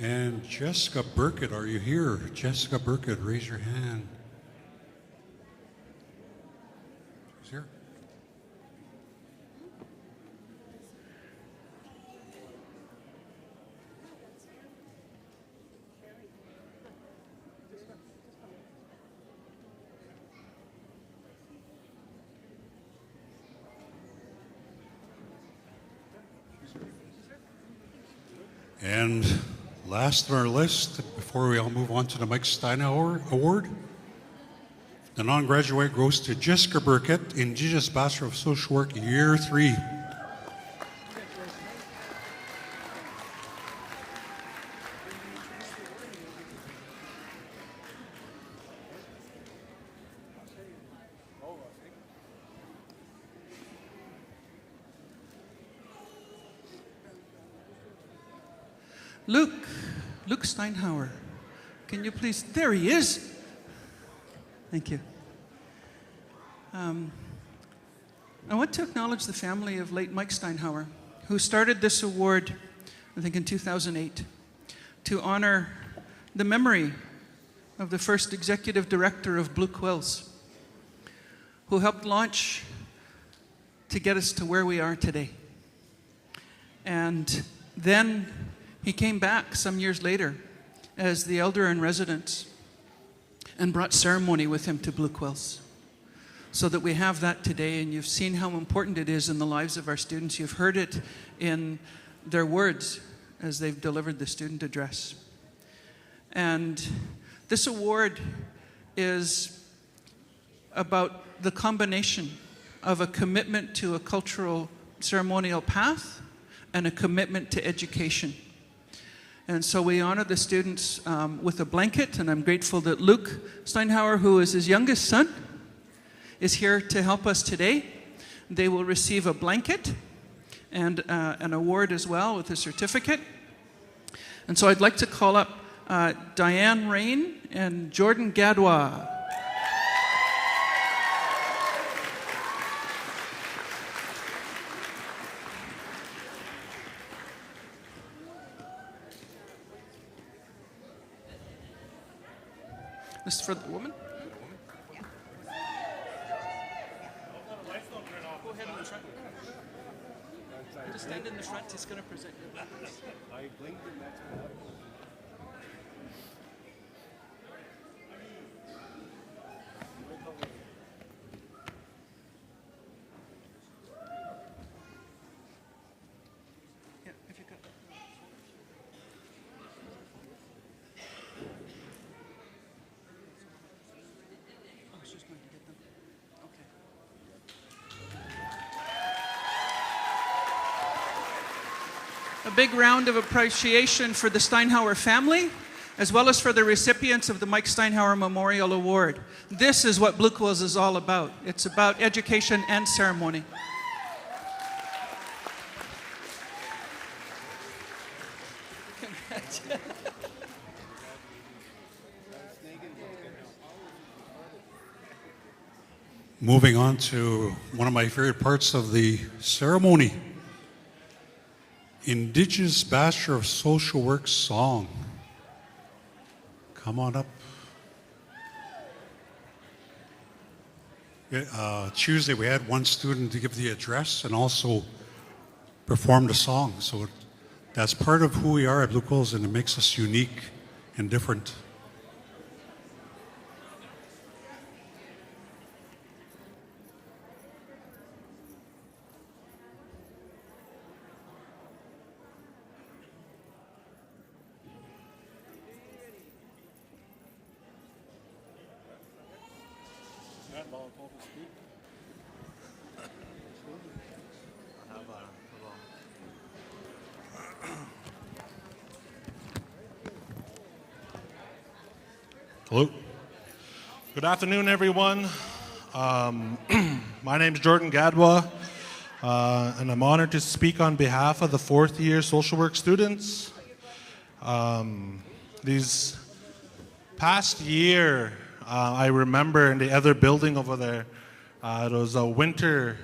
And Jessica Burkett, are you here? Jessica Burkett, raise your hand. Who's here? And last on our list, before we all move on to the Mike Steinhauer Award, the non-graduate goes to Jessica Burkett, Indigenous Bachelor of Social Work, Year 3. Luke Steinhauer, can you please, there he is. Thank you. I want to acknowledge the family of late Mike Steinhauer, who started this award, I think in 2008, to honor the memory of the first executive director of Blue Quills, who helped launch to get us to where we are today. And then he came back some years later as the elder in residence and brought ceremony with him to Blue Quills, so that we have that today. And you've seen how important it is in the lives of our students. You've heard it in their words as they've delivered the student address. And this award is about the combination of a commitment to a cultural ceremonial path and a commitment to education. And so we honor the students with a blanket, and I'm grateful that Luke Steinhauer, who is his youngest son, is here to help us today. They will receive a blanket and an award as well with a certificate. And so I'd like to call up Diane Rain and Jordan Gadwa. This is for the woman? Go ahead in the front. Just stand in the front. He's going to present you. Yeah, if you could. Oh, she's going to get them. Okay. A big round of appreciation for the Steinhauer family, as well as for the recipients of the Mike Steinhauer Memorial Award. This is what Blue Quills is all about. It's about education and ceremony. Moving on to one of my favorite parts of the ceremony, Indigenous Bachelor of Social Work song. Come on up. Tuesday we had one student to give the address and also perform the song. So that's part of who we are at Blue Quills, and it makes us unique and different. Hello. Good afternoon, everyone. My name is Jordan Gadwa, and I'm honored to speak on behalf of the fourth year social work students. These past year, I remember in the other building over there, it was a winter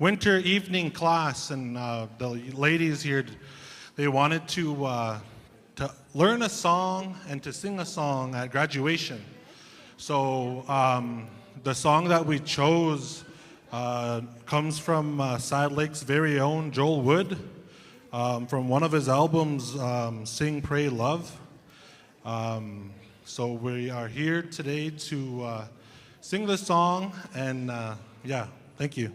evening class, and the ladies here, they wanted to learn a song and to sing a song at graduation. So the song that we chose comes from Sad Lake's very own Joel Wood, from one of his albums, Sing, Pray, Love. So we are here today to sing this song, and yeah, thank you.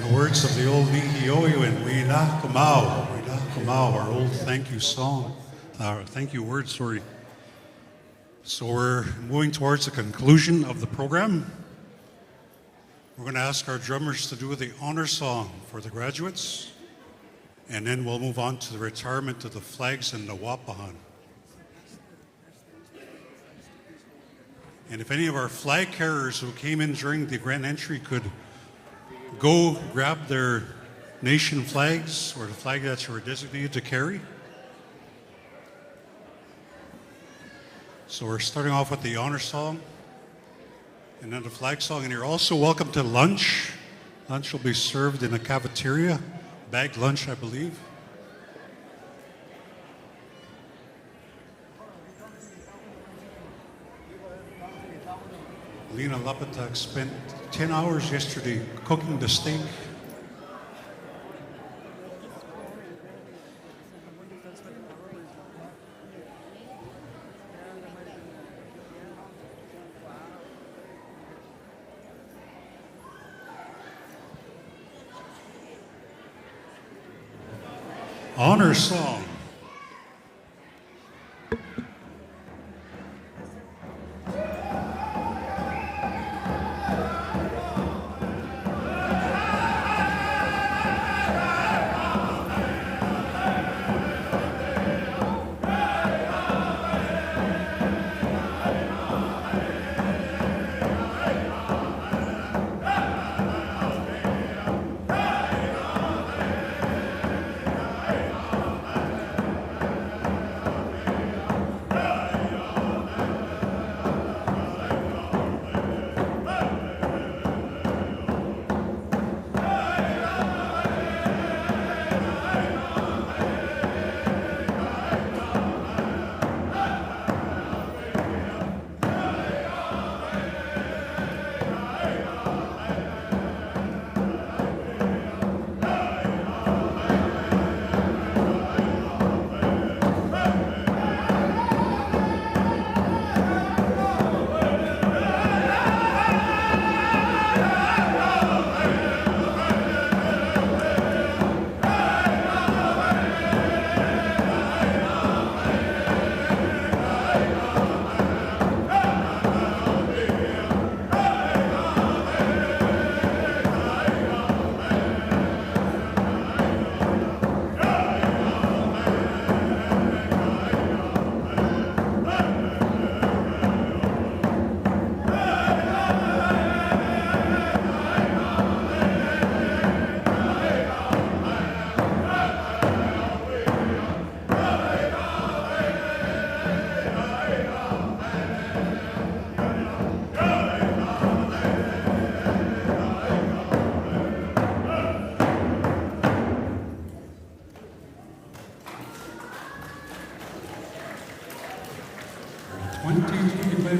the words of the old nuhelot'įne, our old thank you song, thank you word, sorry. So we're moving towards the conclusion of the program. We're going to ask our drummers to do the honor song for the graduates, and then we'll move on to the retirement of the flags and the wapahan. And if any of our flag carriers who came in during the grand entry could go grab their nation flags or the flag that you were designated to carry. So we're starting off with the honor song and then the flag song. And you're also welcome to lunch. Lunch will be served in a cafeteria, bagged lunch, I believe. Lena Lapatak spent 10 hours yesterday cooking the steak. Honor song.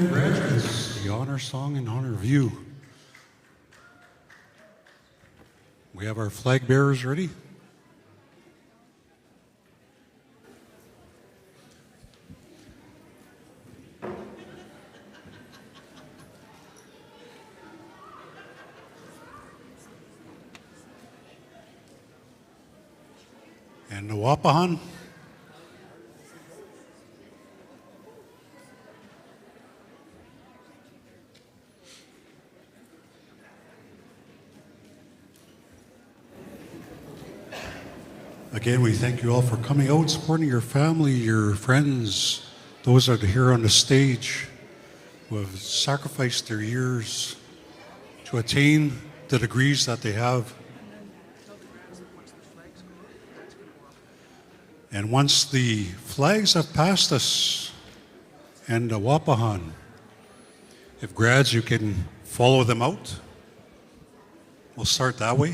Graduates, the honor song in honor of you. We have our flag bearers ready. And the wapahan. Again, we thank you all for coming out, supporting your family, your friends, those that are here on the stage who have sacrificed their years to attain the degrees that they have. And once the flags have passed us and the wapahan, if grads, you can follow them out. We'll start that way.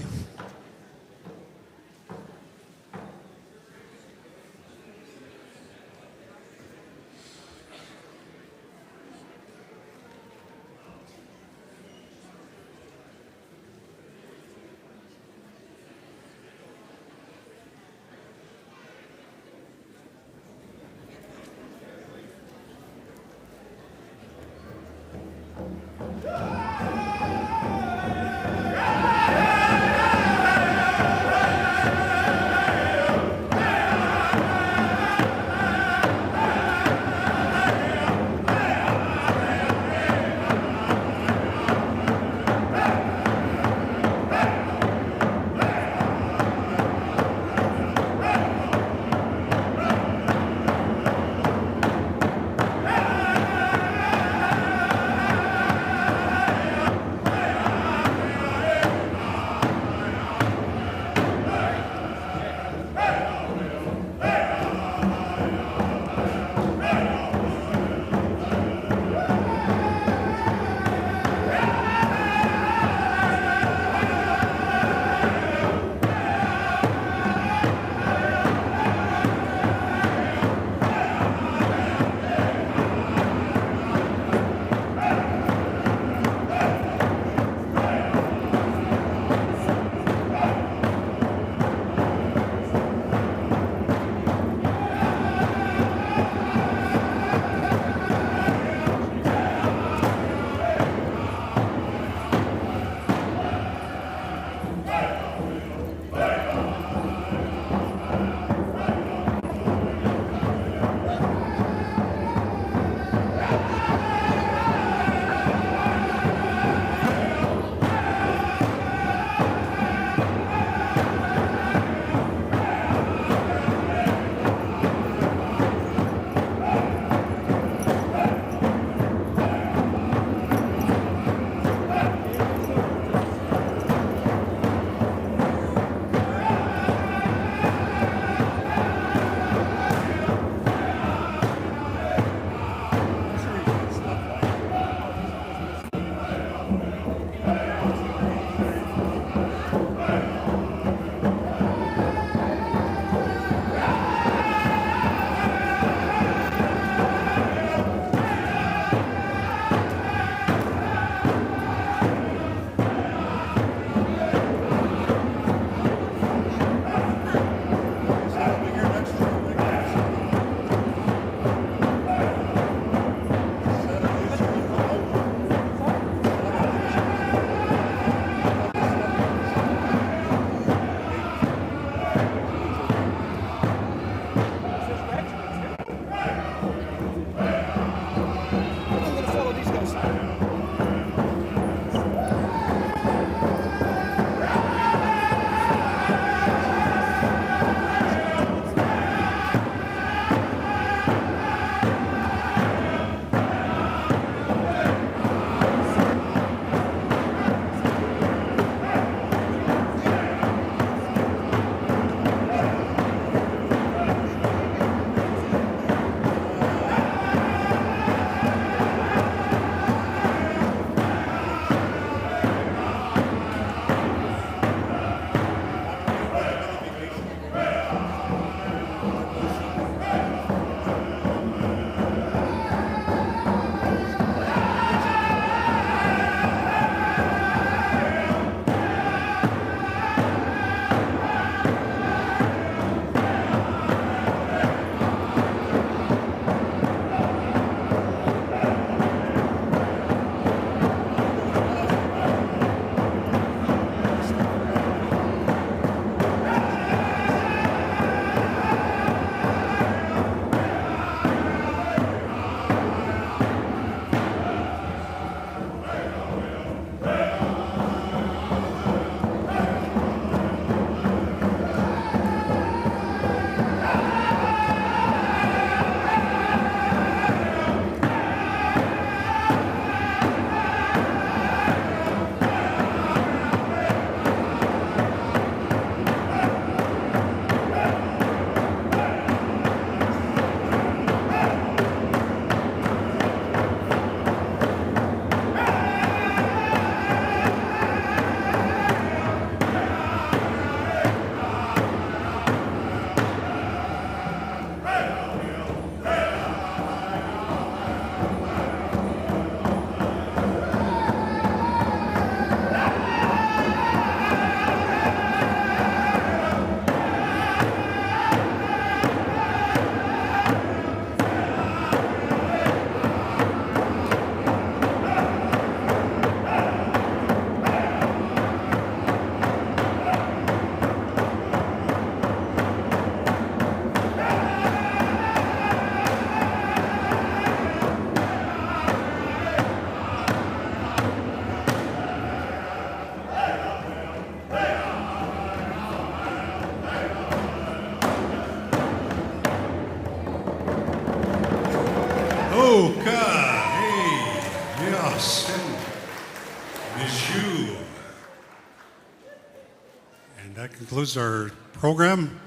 And that concludes our program.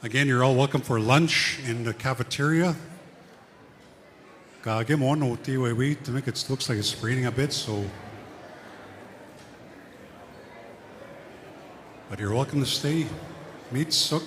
Again, you're all welcome for lunch in the cafeteria. To make it looks like it's raining a bit, so. But you're welcome to stay. Meet Suk.